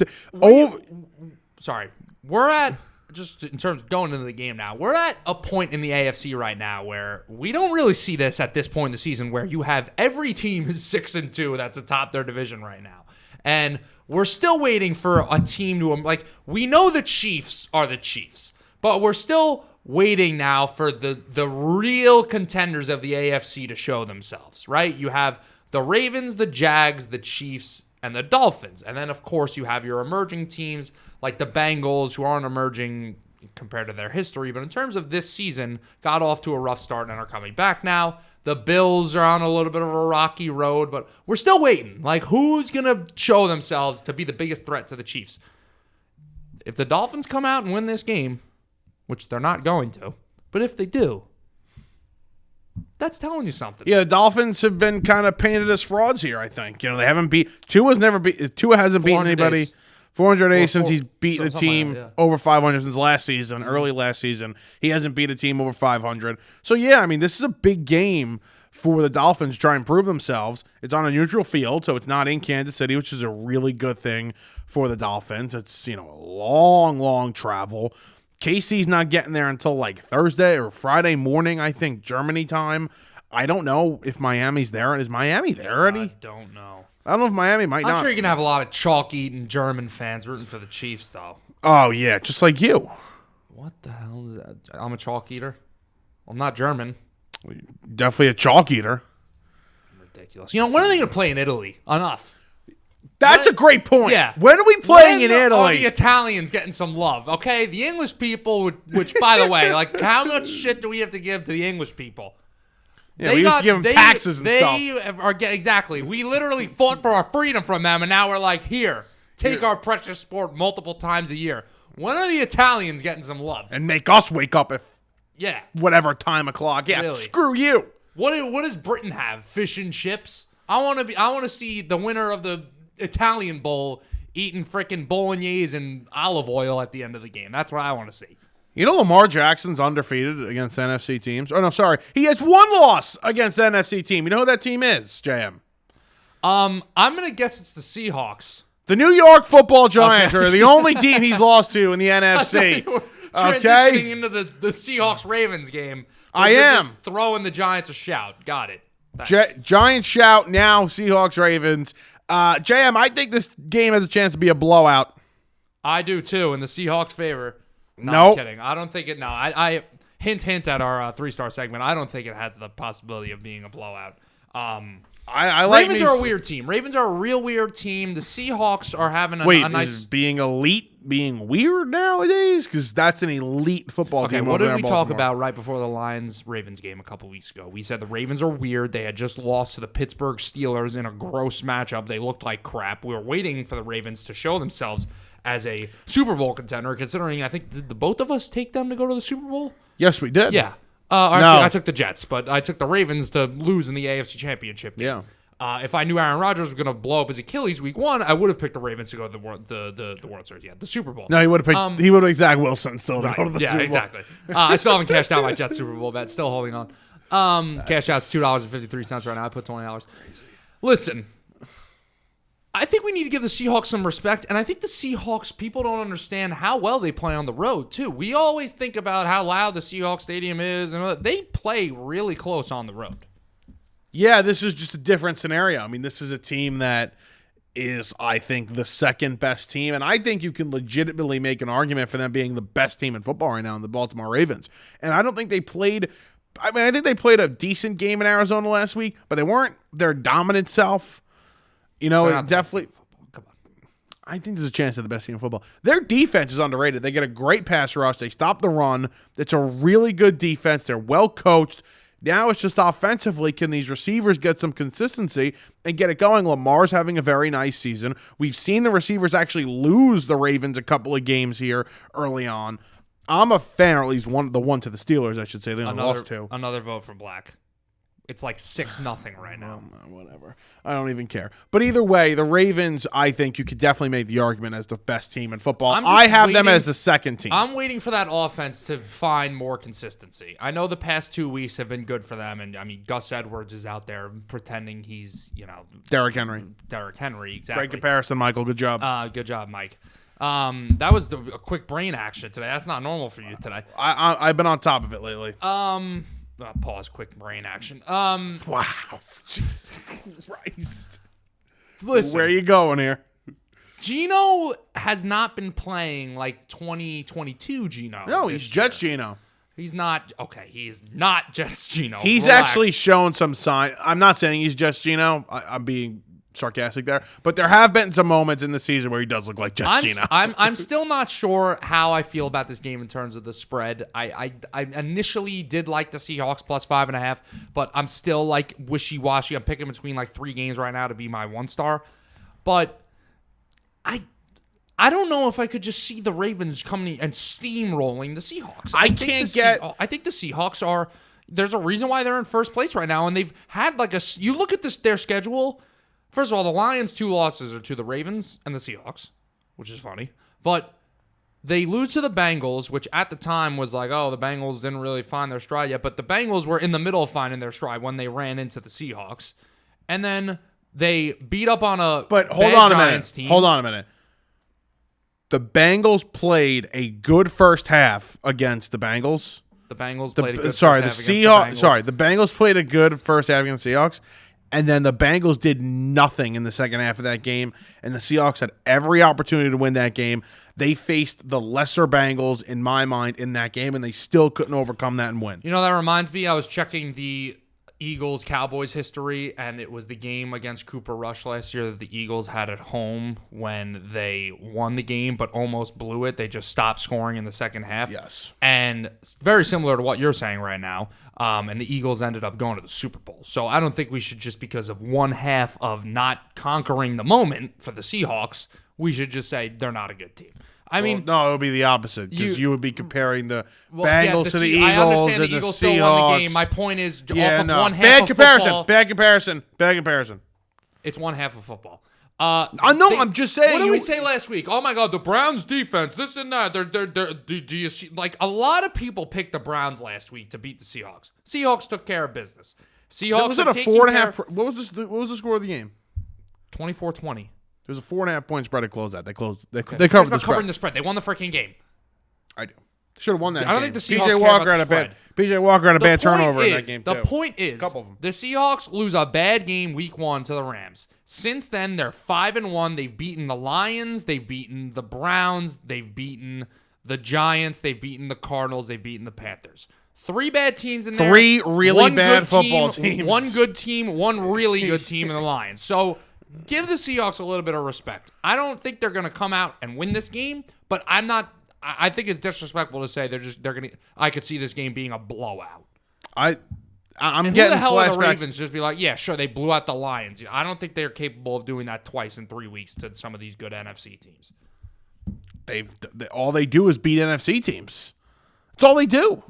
Speaker 2: Sorry. We're at, just in terms of going into the game now, we're at a point in the AFC right now where we don't really see this at this point in the season where you have every team is 6-2 that's atop their division right now. And we're still waiting for a team to, we know the Chiefs are the Chiefs, but we're still waiting now for the real contenders of the AFC to show themselves, right? You have the Ravens, the Jags, the Chiefs, and the Dolphins. And then, of course, you have your emerging teams like the Bengals, who aren't emerging compared to their history, but in terms of this season, got off to a rough start and are coming back now. The Bills are on a little bit of a rocky road, but we're still waiting. Who's going to show themselves to be the biggest threat to the Chiefs? If the Dolphins come out and win this game, which they're not going to, but if they do, that's telling you something.
Speaker 1: Yeah, the Dolphins have been kind of painted as frauds here, I think. They haven't Tua hasn't beaten anybody.
Speaker 2: Days.
Speaker 1: 400 days since he's beaten a team
Speaker 2: like that,
Speaker 1: over 500 since last season, early last season. He hasn't beat a team over 500. So, yeah, this is a big game for the Dolphins to try and prove themselves. It's on a neutral field, so it's not in Kansas City, which is a really good thing for the Dolphins. It's, a long, long travel. KC's not getting there until Thursday or Friday morning, I think, Germany time. I don't know if Miami's there. Is Miami there already?
Speaker 2: I don't know.
Speaker 1: I don't know if Miami might not.
Speaker 2: I'm sure you're going to have a lot of chalk-eating German fans rooting for the Chiefs, though.
Speaker 1: Oh, yeah, just like you.
Speaker 2: What the hell is that? I'm a chalk eater. I'm not German.
Speaker 1: Definitely a chalk eater.
Speaker 2: Ridiculous. When are they going to play in Italy? Enough.
Speaker 1: That's a great point.
Speaker 2: Yeah.
Speaker 1: When are we playing in Italy?
Speaker 2: Are the Italians getting some love? Okay, the English people, which, by the way, how much shit do we have to give to the English people?
Speaker 1: Yeah, we used to give them taxes and stuff.
Speaker 2: Exactly. We literally fought for our freedom from them, and now we're like, here, take our precious sport multiple times a year. When are the Italians getting some love?
Speaker 1: And make us wake up at
Speaker 2: Yeah.
Speaker 1: Whatever time o'clock. Yeah,
Speaker 2: Really.
Speaker 1: Screw you.
Speaker 2: What does Britain have? Fish and chips? I want to see the winner of the Italian Bowl eating frickin' bolognese and olive oil at the end of the game. That's what I want to see.
Speaker 1: You know Lamar Jackson's undefeated against NFC teams? Oh, no, sorry. He has one loss against the NFC team. You know who that team is, JM?
Speaker 2: I'm gonna guess it's the Seahawks.
Speaker 1: The New York Football Giants are the only team he's lost to in the NFC.
Speaker 2: Transitioning into the Seahawks Ravens game.
Speaker 1: I
Speaker 2: You're
Speaker 1: am
Speaker 2: just throwing the Giants a shout. Got it. Thanks.
Speaker 1: Giants shout now. Seahawks Ravens. JM, I think this game has a chance to be a blowout.
Speaker 2: I do too, in the Seahawks' favor. No,
Speaker 1: Nope.
Speaker 2: I'm kidding. I don't think it. No, I hint at our 3-star segment. I don't think it has the possibility of being a blowout.
Speaker 1: I like
Speaker 2: Ravens are a weird team. Ravens are a real weird team. The Seahawks are having a nice.
Speaker 1: Is being elite being weird nowadays? Because that's an elite football
Speaker 2: Okay,
Speaker 1: team.
Speaker 2: what
Speaker 1: over
Speaker 2: did
Speaker 1: there
Speaker 2: we
Speaker 1: in
Speaker 2: talk
Speaker 1: Baltimore.
Speaker 2: about right before the Lions-Ravens game a couple weeks ago? We said the Ravens are weird. They had just lost to the Pittsburgh Steelers in a gross matchup. They looked like crap. We were waiting for the Ravens to show themselves as a Super Bowl contender, considering I think did the both of us take them to go to the Super Bowl?
Speaker 1: Yes, we did.
Speaker 2: Yeah. Actually, I took the Jets, but I took the Ravens to lose in the AFC Championship game.
Speaker 1: Yeah.
Speaker 2: If I knew Aaron Rodgers was going to blow up his Achilles week 1, I would have picked the Ravens to go to the World Series. Yeah, the Super Bowl.
Speaker 1: No, he would have picked. He would have picked Zach Wilson still to
Speaker 2: Right.
Speaker 1: go to the
Speaker 2: Yeah,
Speaker 1: Super Bowl.
Speaker 2: exactly. I still haven't cashed out my Jets Super Bowl bet. Still holding on. Cash out's $2.53 right now. I put $20. Listen, I think we need to give the Seahawks some respect, and I think the Seahawks, people don't understand how well they play on the road, too. We always think about how loud the Seahawks Stadium is, and they play really close on the road.
Speaker 1: Yeah, this is just a different scenario. I mean, this is a team that is, I think, the second best team, and I think you can legitimately make an argument for them being the best team in football right now in the Baltimore Ravens. And I don't think they played – I mean, I think they played a decent game in Arizona last week, but they weren't their dominant self. You know, it definitely –
Speaker 2: Come on.
Speaker 1: I think there's a chance they're the best team in football. Their defense is underrated. They get a great pass rush. They stop the run. It's a really good defense. They're well coached. Now it's just offensively, can these receivers get some consistency and get it going? Lamar's having a very nice season. We've seen the receivers actually lose the Ravens a couple of games here early on. I'm a fan, or at least the one to the Steelers, I should say. They only lost 2.
Speaker 2: Another vote for Black. It's like 6-0 right now.
Speaker 1: Whatever. I don't even care. But either way, the Ravens, I think you could definitely make the argument as the best team in football. I have them as the second team.
Speaker 2: I'm waiting for that offense to find more consistency. I know the past 2 weeks have been good for them, and I mean, Gus Edwards is out there pretending he's,
Speaker 1: Derrick Henry.
Speaker 2: Exactly.
Speaker 1: Great comparison, Michael. Good job.
Speaker 2: Good job, Mike. That was a quick brain action today. That's not normal for you today.
Speaker 1: I've been on top of it lately.
Speaker 2: Pause. Quick brain action.
Speaker 1: Wow. Jesus Christ.
Speaker 2: Listen,
Speaker 1: Where are you going here?
Speaker 2: Geno has not been playing like 2022 Geno.
Speaker 1: No, he's Jets Geno.
Speaker 2: He's not. Okay, he is not Jets Geno.
Speaker 1: He's
Speaker 2: Relax.
Speaker 1: actually shown some sign. I'm not saying he's Jets Geno. I'm being sarcastic there, but there have been some moments in the season where he does look like Jets Geno.
Speaker 2: I'm still not sure how I feel about this game in terms of the spread. I initially did like the Seahawks plus 5.5, but I'm still like wishy-washy. I'm picking between like 3 games right now to be my 1-star, but I don't know if I could just see the Ravens coming and steamrolling the Seahawks. I think the Seahawks are. There's a reason why they're in first place right now, and they've had like you look at their schedule. First of all, the Lions' 2 losses are to the Ravens and the Seahawks, which is funny. But they lose to the Bengals, which at the time was like, oh, the Bengals didn't really find their stride yet. But the Bengals were in the middle of finding their stride when they ran into the Seahawks. And then they beat up on a Giants team.
Speaker 1: Hold on a minute. The Bengals played a good first half against the Bengals.
Speaker 2: The Bengals played a good first
Speaker 1: half
Speaker 2: against
Speaker 1: the Bengals played a good first half against the Seahawks. And then the Bengals did nothing in the second half of that game, and the Seahawks had every opportunity to win that game. They faced the lesser Bengals, in my mind, in that game, and they still couldn't overcome that and win.
Speaker 2: You know, that reminds me, I was checking the Eagles-Cowboys history, and it was the game against Cooper Rush last year that the Eagles had at home when they won the game but almost blew it. They just stopped scoring in the second half.
Speaker 1: Yes.
Speaker 2: And very similar to what you're saying right now. And the Eagles ended up going to the Super Bowl. So I don't think we should, just because of one half of not conquering the moment for the Seahawks, we should just say they're not a good team. I mean,
Speaker 1: no, it would be the opposite, because you would be comparing the Bengals
Speaker 2: yeah,
Speaker 1: to the Eagles.
Speaker 2: I understand
Speaker 1: and
Speaker 2: the Eagles
Speaker 1: Seahawks.
Speaker 2: still won the game. My point is, off of one half
Speaker 1: bad
Speaker 2: of
Speaker 1: comparison.
Speaker 2: football,
Speaker 1: Bad comparison.
Speaker 2: It's one half of football.
Speaker 1: I'm just saying.
Speaker 2: What did we say last week? Oh my God, the Browns defense, this and that. Do you see? Like, a lot of people picked the Browns last week to beat the Seahawks. Seahawks took care of business. Seahawks
Speaker 1: was it a 4.5? What was the score of the game?
Speaker 2: 24-20.
Speaker 1: There was a 4.5 point spread to close that. They closed. They
Speaker 2: Okay.
Speaker 1: covered the spread.
Speaker 2: Covering the spread. They won the freaking game.
Speaker 1: I do. Should have won that.
Speaker 2: I don't
Speaker 1: game.
Speaker 2: think the Seahawks
Speaker 1: PJ
Speaker 2: care
Speaker 1: Walker
Speaker 2: about
Speaker 1: had
Speaker 2: the
Speaker 1: a
Speaker 2: spread.
Speaker 1: PJ Walker had a bad
Speaker 2: The point
Speaker 1: turnover in that
Speaker 2: is-
Speaker 1: game
Speaker 2: The
Speaker 1: too.
Speaker 2: point is,
Speaker 1: Couple of them.
Speaker 2: the Seahawks lose a bad game week 1 to the Rams. Since then, they're 5-1. They've beaten the Lions. They've beaten the Browns. They've beaten the Giants. They've beaten the Cardinals. They've beaten the Panthers. 3 bad teams in there.
Speaker 1: 3 really
Speaker 2: One
Speaker 1: bad
Speaker 2: good
Speaker 1: football
Speaker 2: team,
Speaker 1: teams.
Speaker 2: 1 good team, 1 really good team in the Lions. So give the Seahawks a little bit of respect. I don't think they're going to come out and win this game, but I think it's disrespectful to say they're going to. I could see this game being a blowout.
Speaker 1: I'm
Speaker 2: And
Speaker 1: getting
Speaker 2: who the hell are the
Speaker 1: flashbacks.
Speaker 2: Ravens? Just be like, yeah, sure, they blew out the Lions. I don't think they're capable of doing that twice in 3 weeks to some of these good NFC teams.
Speaker 1: All they do is beat NFC teams. That's all they do.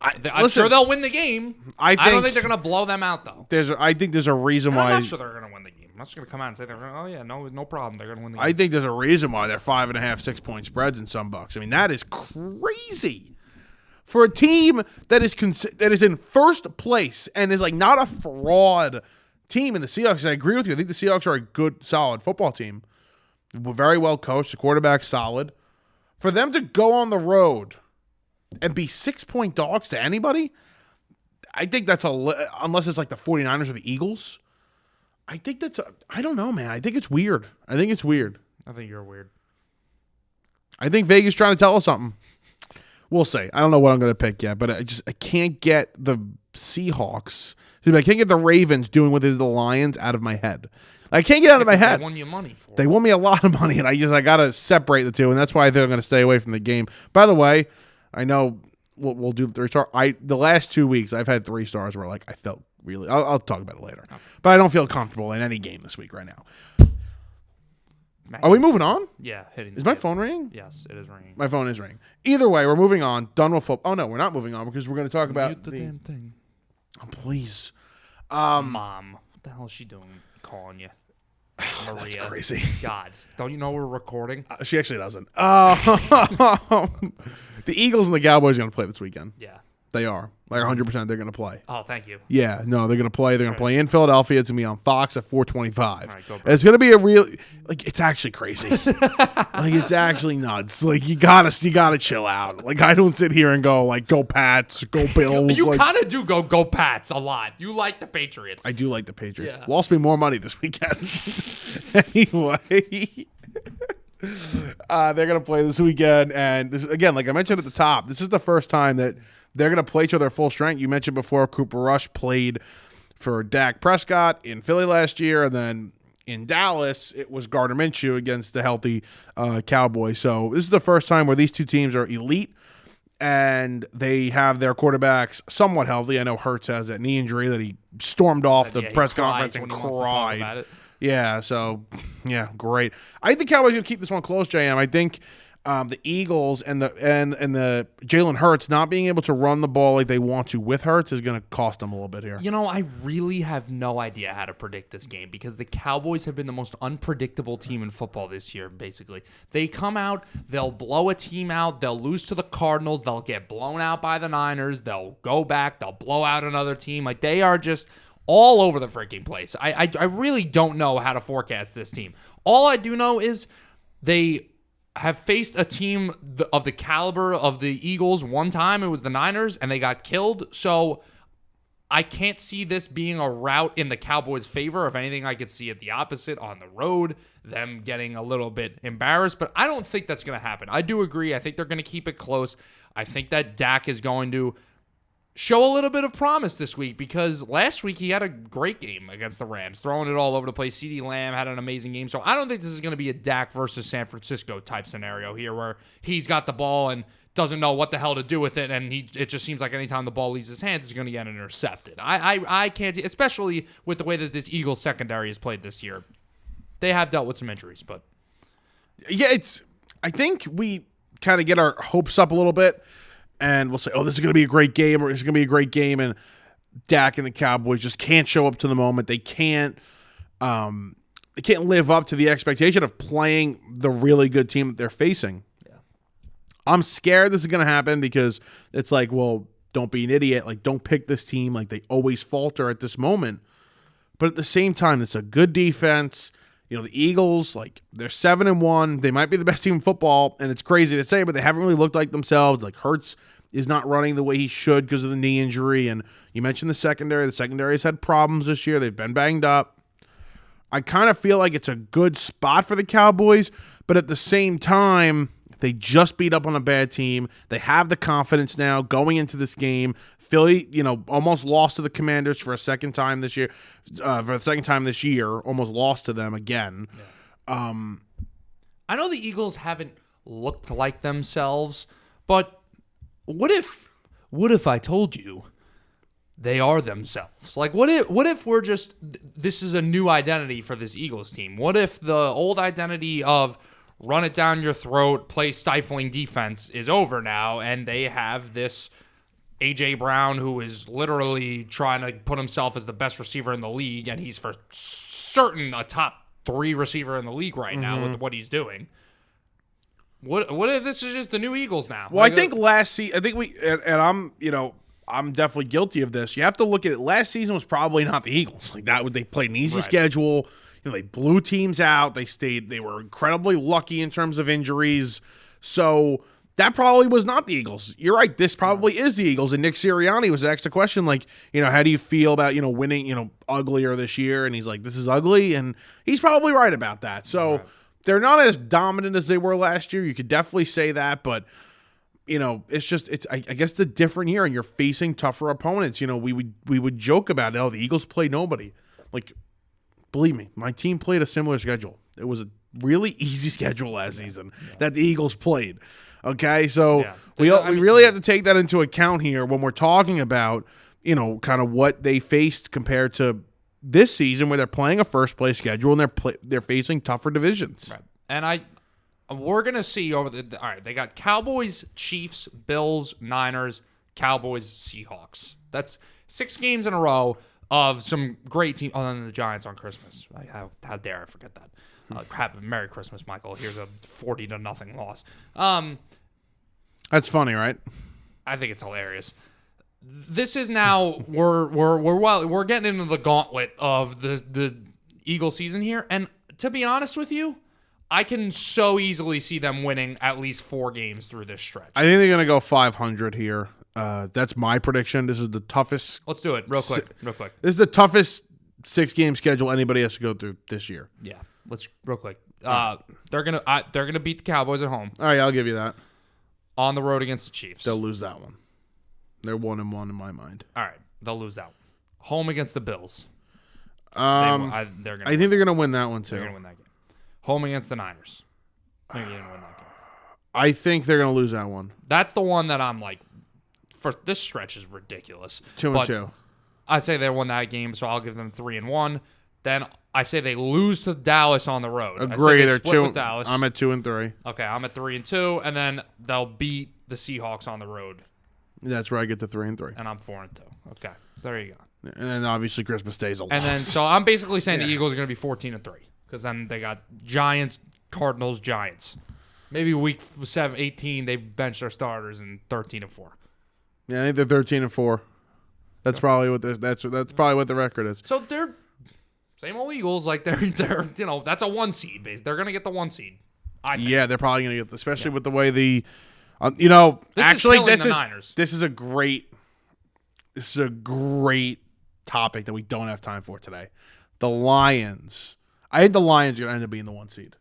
Speaker 2: I'm sure they'll win the game. I don't think they're going to blow them out, though.
Speaker 1: I think there's a reason why.
Speaker 2: I'm not sure they're going to win the game. I'm not just going to come out and say, oh, yeah, no problem. They're going to win the game.
Speaker 1: I think there's a reason why they're 5.5, 6 point spreads in some books. I mean, that is crazy for a team that is in first place and is like not a fraud team in the Seahawks. I agree with you. I think the Seahawks are a good, solid football team. We're very well coached. The quarterback's solid. For them to go on the road and be 6 point dogs to anybody, I think that's unless it's like the 49ers or the Eagles. I think I don't know, man. I think it's weird. I think
Speaker 2: you're weird.
Speaker 1: I think Vegas trying to tell us something. We'll see. I don't know what I'm going to pick yet, but I can't get the Seahawks. I can't get the Ravens doing what they did to the Lions out of my head. I can't get it out of my head.
Speaker 2: They won you money for it.
Speaker 1: They won me a lot of money, and I got to separate the two, and that's why I think I'm going to stay away from the game. By the way, I know we'll do 3-star. The last 2 weeks I've had 3 stars where like I felt really. I'll talk about it later, but I don't feel comfortable in any game this week right now. Are we moving on?
Speaker 2: Yeah, hitting.
Speaker 1: Is my phone ringing?
Speaker 2: Yes, it is ringing.
Speaker 1: My phone is ringing. Either way, we're moving on. Done with football. Oh no, we're not moving on because we're going to talk about
Speaker 2: Mute the damn thing.
Speaker 1: Oh, please.
Speaker 2: Mom, what the hell is she doing? Calling you. Maria.
Speaker 1: That's crazy.
Speaker 2: God, don't you know we're recording?
Speaker 1: She actually doesn't. The Eagles and the Cowboys are going to play this weekend.
Speaker 2: Yeah.
Speaker 1: They are. Like 100% they're going to play.
Speaker 2: Oh, thank you.
Speaker 1: Yeah, no, they're going to play. They're going to play in Philadelphia. It's going to be on Fox at 4:25.
Speaker 2: All right, go,
Speaker 1: it's going to be a real like it's actually crazy. Like it's actually nuts. Like you got to chill out. Like I don't sit here and go like go Pats, go Bills.
Speaker 2: You
Speaker 1: like,
Speaker 2: kind of do go Pats a lot. You like the Patriots.
Speaker 1: I do like the Patriots.
Speaker 2: Yeah.
Speaker 1: Lost me more money this weekend. Anyway, they're going to play this weekend. And this again, like I mentioned at the top, this is the first time that they're going to play each other full strength. You mentioned before Cooper Rush played for Dak Prescott in Philly last year. And then in Dallas, it was Gardner Minshew against the healthy Cowboys. So this is the first time where these two teams are elite. And they have their quarterbacks somewhat healthy. I know Hurts has that knee injury that he stormed off the press conference and cried. Yeah, so, yeah, great. I think the Cowboys are going to keep this one close, JM. I think the Eagles and the Jalen Hurts not being able to run the ball like they want to with Hurts is going to cost them a little bit here.
Speaker 2: You know, I really have no idea how to predict this game because the Cowboys have been the most unpredictable team in football this year, basically. They come out, they'll blow a team out, they'll lose to the Cardinals, they'll get blown out by the Niners, they'll go back, they'll blow out another team. Like, they are just all over the freaking place. I really don't know how to forecast this team. All I do know is they have faced a team of the caliber of the Eagles one time. It was the Niners, and they got killed. So I can't see this being a rout in the Cowboys' favor. If anything, I could see it the opposite on the road, them getting a little bit embarrassed. But I don't think that's going to happen. I do agree. I think they're going to keep it close. I think that Dak is going to show a little bit of promise this week because last week he had a great game against the Rams, throwing it all over the place. CeeDee Lamb had an amazing game. So I don't think this is going to be a Dak versus San Francisco type scenario here where he's got the ball and doesn't know what the hell to do with it, and it just seems like anytime the ball leaves his hands, it's going to get intercepted. I can't see, especially with the way that this Eagles secondary has played this year. They have dealt with some injuries, but
Speaker 1: yeah, I think we kind of get our hopes up a little bit. And we'll say, oh, this is going to be a great game, or this is going to be a great game. And Dak and the Cowboys just can't show up to the moment. They can't live up to the expectation of playing the really good team that they're facing. Yeah. I'm scared this is going to happen because it's like, well, don't be an idiot. Like, don't pick this team. Like, they always falter at this moment. but at the same time, it's a good defense. You know, the Eagles, like, they're 7-1. They might be the best team in football, and it's crazy to say, but they haven't really looked like themselves. Like, Hurts is not running the way he should because of the knee injury, and you mentioned the secondary. The secondary has had problems this year. They've been banged up. I kind of feel like it's a good spot for the Cowboys, but at the same time, they just beat up on a bad team. They have the confidence now going into this game. Philly, almost lost to the Commanders for a second time this year. Almost lost to them again.
Speaker 2: Yeah. I know the Eagles haven't looked like themselves, but what if I told you they are themselves? Like, what if we're just, this is a new identity for this Eagles team? What if the old identity of run it down your throat, play stifling defense is over now, and they have this A.J. Brown, who is literally trying to put himself as the best receiver in the league, and he's for certain a top 3 receiver in the league right now with what he's doing. What if this is just the new Eagles now?
Speaker 1: Well, I think last season, I'm definitely guilty of this. You have to look at it. Last season was probably not the Eagles. Like that, they played an easy schedule. They blew teams out. They were incredibly lucky in terms of injuries. So that probably was not the Eagles. You're right. This probably is the Eagles. And Nick Sirianni was asked a question like, how do you feel about, winning, uglier this year? And he's like, this is ugly. And he's probably right about that. So they're not as dominant as they were last year. You could definitely say that. But, I guess it's a different year and you're facing tougher opponents. We would joke about it. Oh, the Eagles play nobody. Like, believe me, my team played a similar schedule. It was a really easy schedule last season that the Eagles played. Okay, so we really have to take that into account here when we're talking about, kind of what they faced compared to this season where they're playing a first-place schedule and they're facing tougher divisions.
Speaker 2: Right. And we're going to see all right, they got Cowboys, Chiefs, Bills, Niners, Cowboys, Seahawks. That's 6 games in a row of some great teams, other than the Giants on Christmas. How dare I forget that? Merry Christmas, Michael. Here's a 40-0 loss.
Speaker 1: That's funny, right?
Speaker 2: I think it's hilarious. This is now we're getting into the gauntlet of the Eagles season here, and to be honest with you, I can so easily see them winning at least 4 games through this stretch.
Speaker 1: I think they're going to go 500 here. That's my prediction. This is the toughest.
Speaker 2: Let's do it real quick.
Speaker 1: This is the toughest 6-game schedule anybody has to go through this year.
Speaker 2: Yeah, let's real quick. They're gonna beat the Cowboys at home.
Speaker 1: All right, I'll give you that.
Speaker 2: On the road against the Chiefs,
Speaker 1: they'll lose that one. They're 1-1 in my mind.
Speaker 2: All right, they'll lose that one. Home against the Bills.
Speaker 1: I think they're gonna win that one too.
Speaker 2: They're gonna win that game. Home against the Niners. They're gonna win that game.
Speaker 1: I think they're gonna lose that one.
Speaker 2: That's the one that I'm like, for this stretch is ridiculous.
Speaker 1: 2-2.
Speaker 2: I say they won that game, so I'll give them 3-1. Then I say they lose to Dallas on the road.
Speaker 1: Agree. They're 2.
Speaker 2: With Dallas.
Speaker 1: I'm at 2-3.
Speaker 2: Okay, I'm at 3-2, and then they'll beat the Seahawks on the road.
Speaker 1: That's where I get to 3-3.
Speaker 2: And I'm 4-2. Okay, so there you go.
Speaker 1: And then obviously Christmas Day is a loss.
Speaker 2: And then so I'm basically saying the Eagles are going to be 14-3 because then they got Giants, Cardinals, Giants. Maybe week 18 they bench their starters and 13-4.
Speaker 1: Yeah, I think they're 13-4. That's probably what that's probably what the record is.
Speaker 2: So they're same old Eagles. Like they're that's a 1 seed base. They're gonna get the 1 seed. I think.
Speaker 1: Yeah, they're probably gonna get, especially with the way the, this is a great topic that we don't have time for today. The Lions. I think the Lions are gonna end up being the 1 seed.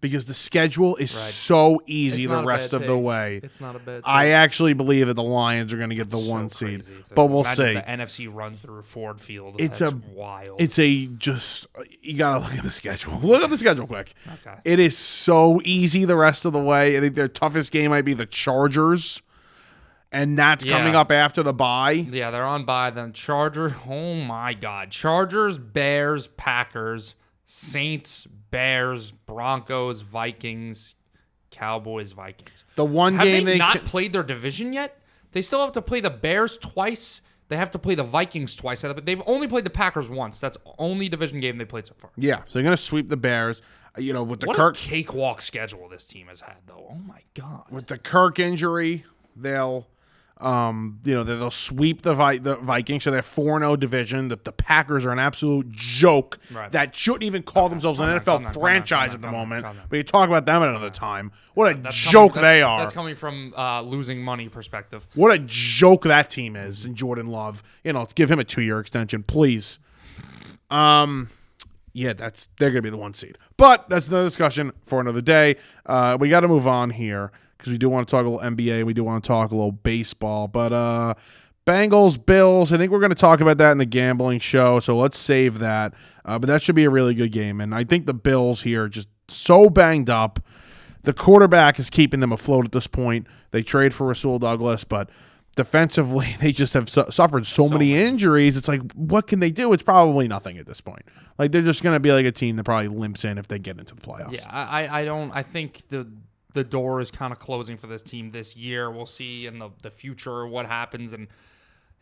Speaker 1: Because the schedule is so easy the rest of the way.
Speaker 2: It's not a bad take.
Speaker 1: I actually believe that the Lions are going to get the 1 seed. But we'll see.
Speaker 2: The NFC runs through Ford Field.
Speaker 1: It's
Speaker 2: wild.
Speaker 1: You got to look at the schedule. Look at the schedule quick.
Speaker 2: Okay.
Speaker 1: It is so easy the rest of the way. I think their toughest game might be the Chargers. And that's coming up after the bye.
Speaker 2: Yeah, they're on bye. Then Chargers. Oh, my God. Chargers, Bears, Packers, Saints, Bears, Broncos, Vikings, Cowboys, Vikings.
Speaker 1: The one
Speaker 2: have
Speaker 1: game
Speaker 2: they not played their division yet? They still have to play the Bears twice. They have to play the Vikings twice. But they've only played the Packers once. That's the only division game they played so far.
Speaker 1: Yeah, so they're going to sweep the Bears. With the
Speaker 2: what
Speaker 1: Kirk
Speaker 2: a cakewalk schedule this team has had, though. Oh my God.
Speaker 1: With the Kirk injury, they'll They'll sweep the Vikings, so they're 4-0 division. The Packers are an absolute joke that shouldn't even call themselves an NFL franchise at the moment. But you talk about them at another time. What a joke they are.
Speaker 2: That's coming from losing money perspective.
Speaker 1: What a joke that team is. And Jordan Love, let's give him a 2-year extension, please. Yeah, they're gonna be the 1 seed. But that's another discussion for another day. We got to move on here, because we do want to talk a little NBA. We do want to talk a little baseball. But Bengals, Bills, I think we're going to talk about that in the gambling show, so let's save that. But that should be a really good game. And I think the Bills here are just so banged up. The quarterback is keeping them afloat at this point. They trade for Rasul Douglas, but defensively, they just have suffered so many injuries. It's like, what can they do? It's probably nothing at this point. Like, they're just going to be like a team that probably limps in if they get into the playoffs.
Speaker 2: Yeah, I think the door is kind of closing for this team this year. We'll see in the future what happens. And,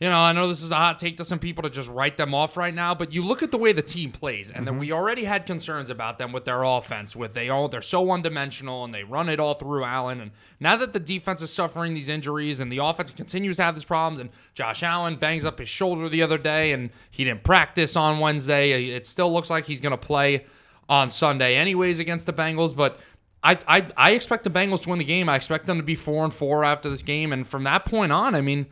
Speaker 2: I know this is a hot take to some people to just write them off right now, but you look at the way the team plays, and then we already had concerns about them with their offense, they're so one-dimensional, and they run it all through Allen. And now that the defense is suffering these injuries, and the offense continues to have these problems, and Josh Allen bangs up his shoulder the other day, and he didn't practice on Wednesday. It still looks like he's going to play on Sunday anyways against the Bengals, but I expect the Bengals to win the game. I expect them to be 4-4 after this game. And from that point on,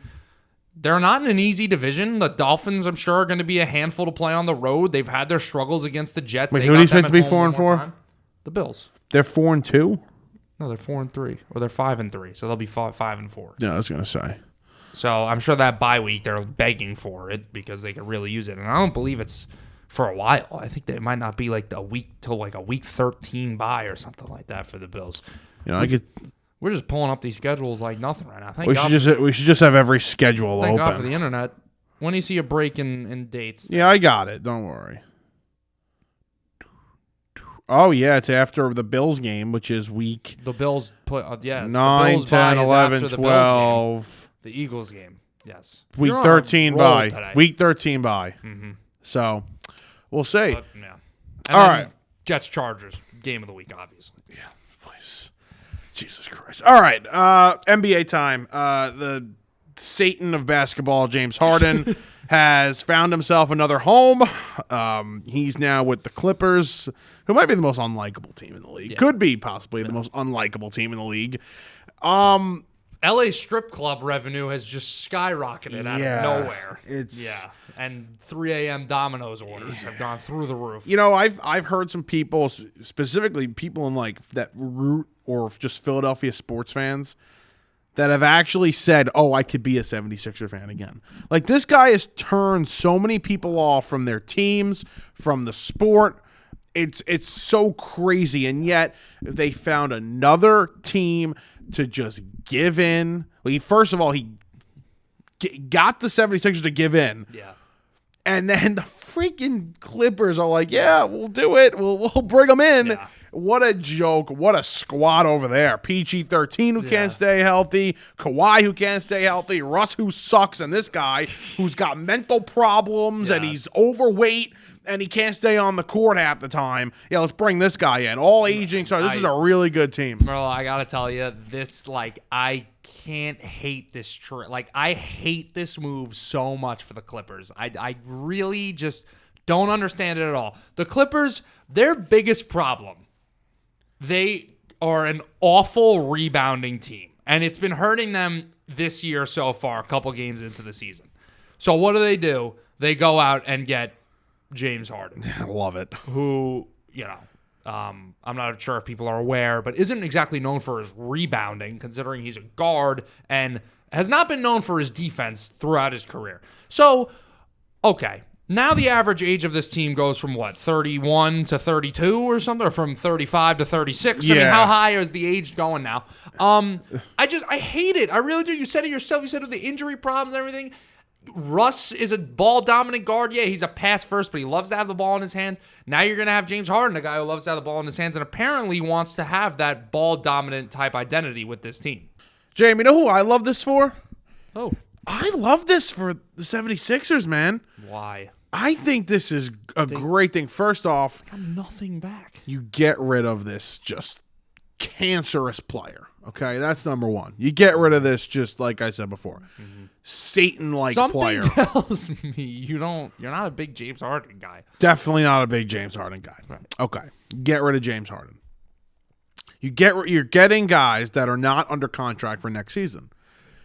Speaker 2: they're not in an easy division. The Dolphins, I'm sure, are going to be a handful to play on the road. They've had their struggles against the Jets.
Speaker 1: Wait, who do you expect to be 4-4?
Speaker 2: The Bills.
Speaker 1: They're 4-2?
Speaker 2: No, they're 4-3. Or they're 5-3. So they'll be 5-4.
Speaker 1: Yeah, I was going to say.
Speaker 2: So I'm sure that bye week, they're begging for it because they could really use it. And I don't believe it's for a while. I think that it might not be like a week till like a week 13 bye or something like that for the Bills. We're just pulling up these schedules like nothing right now.
Speaker 1: We should just have every schedule
Speaker 2: open. Thank God
Speaker 1: for
Speaker 2: the internet. When do you see a break in dates?
Speaker 1: Yeah, I got it. Don't worry. Oh, yeah, it's after the Bills game, which is week...
Speaker 2: The Bills put... yes.
Speaker 1: 9,
Speaker 2: the Bills
Speaker 1: 10, 11, 12...
Speaker 2: The Eagles game, yes.
Speaker 1: Week 13 bye. Week 13 bye. Mm-hmm. So, we'll see.
Speaker 2: But, yeah. And
Speaker 1: all right.
Speaker 2: Jets-Chargers, game of the week, obviously.
Speaker 1: Yeah, please. Jesus Christ. All right, NBA time. The Satan of basketball, James Harden, has found himself another home. He's now with the Clippers, who might be the most unlikable team in the league. Yeah. Could be possibly the most unlikable team in the league.
Speaker 2: LA strip club revenue has just skyrocketed out of nowhere. And 3 a.m. Domino's orders have gone through the roof.
Speaker 1: I've heard some people, specifically people in like that root or just Philadelphia sports fans, that have actually said, "Oh, I could be a 76er fan again." Like, this guy has turned so many people off from their teams, from the sport. It's so crazy, and yet they found another team to just give in. Well, first of all, he got the 76ers to give in.
Speaker 2: Yeah.
Speaker 1: And then the freaking Clippers are like, "Yeah, we'll do it. We'll bring them in." Yeah. What a joke. What a squad over there. PG-13 who can't stay healthy. Kawhi who can't stay healthy. Russ who sucks. And this guy who's got mental problems and he's overweight and he can't stay on the court half the time. Yeah, let's bring this guy in. All aging. So this is a really good team.
Speaker 2: Merlo, I got to tell you, I can't hate this. I hate this move so much for the Clippers. I really just don't understand it at all. The Clippers, their biggest problem, they are an awful rebounding team, and it's been hurting them this year so far, a couple games into the season. So what do? They go out and get James Harden.
Speaker 1: I love it.
Speaker 2: Who, I'm not sure if people are aware, but isn't exactly known for his rebounding, considering he's a guard, and has not been known for his defense throughout his career. So, okay. Now the average age of this team goes from 31 to 32 or something, or from 35 to 36. Yeah. I mean, how high is the age going now? I hate it. I really do. You said it yourself. You said with the injury problems and everything. Russ is a ball-dominant guard. Yeah, he's a pass-first, but he loves to have the ball in his hands. Now you're going to have James Harden, a guy who loves to have the ball in his hands and apparently wants to have that ball-dominant type identity with this team.
Speaker 1: Jamie, you know who I love this for?
Speaker 2: Oh.
Speaker 1: I love this for the 76ers, man.
Speaker 2: Why?
Speaker 1: I think this is a great thing. First off,
Speaker 2: got nothing back.
Speaker 1: You get rid of this just cancerous player. Okay, that's number one. You get rid of this, just like I said before, Satan-like player.
Speaker 2: Something tells me you're not a big James Harden guy.
Speaker 1: Definitely not a big James Harden guy.
Speaker 2: Right.
Speaker 1: Okay, get rid of James Harden. You're getting guys that are not under contract for next season.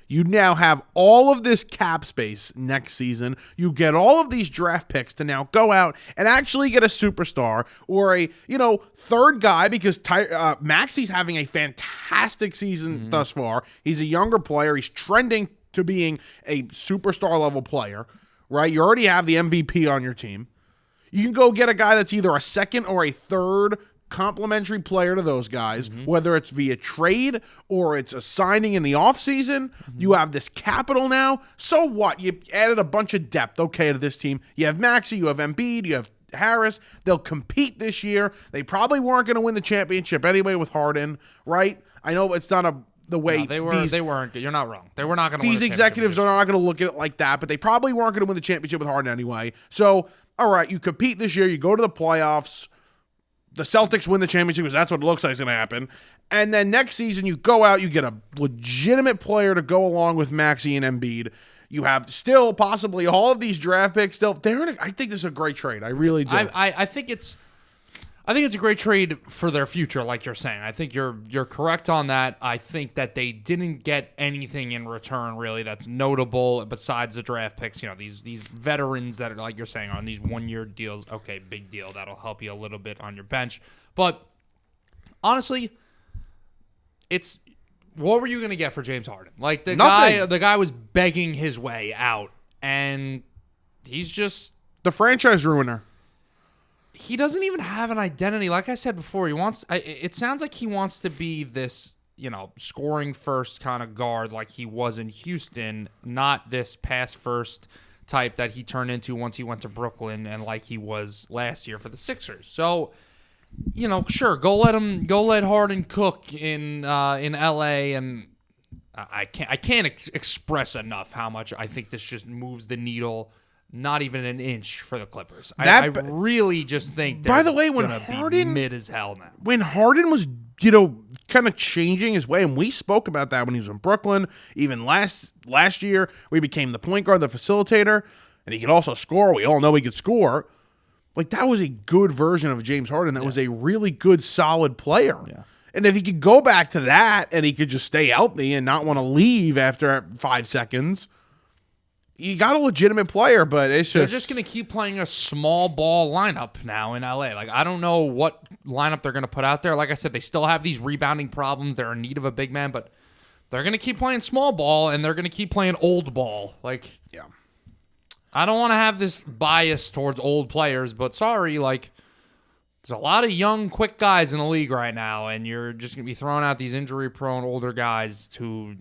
Speaker 1: You now have all of this cap space next season. You get all of these draft picks to now go out and actually get a superstar or a third guy, because Maxi's having a fantastic season thus far. He's a younger player. He's trending to being a superstar level player, right? You already have the MVP on your team. You can go get a guy that's either a second or a third complimentary player to those guys, whether it's via trade or it's a signing in the offseason. You have this capital now. So what? You added a bunch of depth, okay, to this team. You have Maxey, you have Embiid, you have Harris. They'll compete this year. They probably weren't going to win the championship anyway with Harden, right? I know it's not the way
Speaker 2: they weren't. You're not wrong. They were not going to win.
Speaker 1: These executives are not going to look at it like that, but they probably weren't going to win the championship with Harden anyway. So, all right, you compete this year. You go to the playoffs. The Celtics win the championship because that's what it looks like is going to happen. And then next season, you go out, you get a legitimate player to go along with Maxey and Embiid. You have still possibly all of these draft picks still. I think this is a great trade. I really do.
Speaker 2: I think it's a great trade for their future, like you're saying. I think you're correct on that. I think that they didn't get anything in return really that's notable besides the draft picks. These veterans that are, like you're saying, on these 1-year deals. Okay, big deal. That'll help you a little bit on your bench. But honestly, what were you going to get for James Harden? Like the guy was begging his way out, and he's just
Speaker 1: the franchise ruiner.
Speaker 2: He doesn't even have an identity. Like I said before, it sounds like he wants to be this, scoring first kind of guard like he was in Houston, not this pass first type that he turned into once he went to Brooklyn and like he was last year for the Sixers. So, sure, go let Harden cook in LA, and I can't express enough how much I think this just moves the needle. Not even an inch for the Clippers. I really just think they're going to be mid as hell now.
Speaker 1: When Harden was, kind of changing his way, and we spoke about that when he was in Brooklyn, even last year, we became the point guard, the facilitator, and he could also score. We all know he could score. Like, that was a good version of James Harden. That was a really good, solid player.
Speaker 2: Yeah.
Speaker 1: And if he could go back to that and he could just stay healthy and not want to leave after 5 seconds, you got a legitimate player, but they're
Speaker 2: just going to keep playing a small ball lineup now in LA. Like, I don't know what lineup they're going to put out there. Like I said, they still have these rebounding problems. They're in need of a big man, but they're going to keep playing small ball, and they're going to keep playing old ball. Like,
Speaker 1: yeah,
Speaker 2: I don't want to have this bias towards old players, but sorry, like, there's a lot of young, quick guys in the league right now, and you're just going to be throwing out these injury-prone older guys who,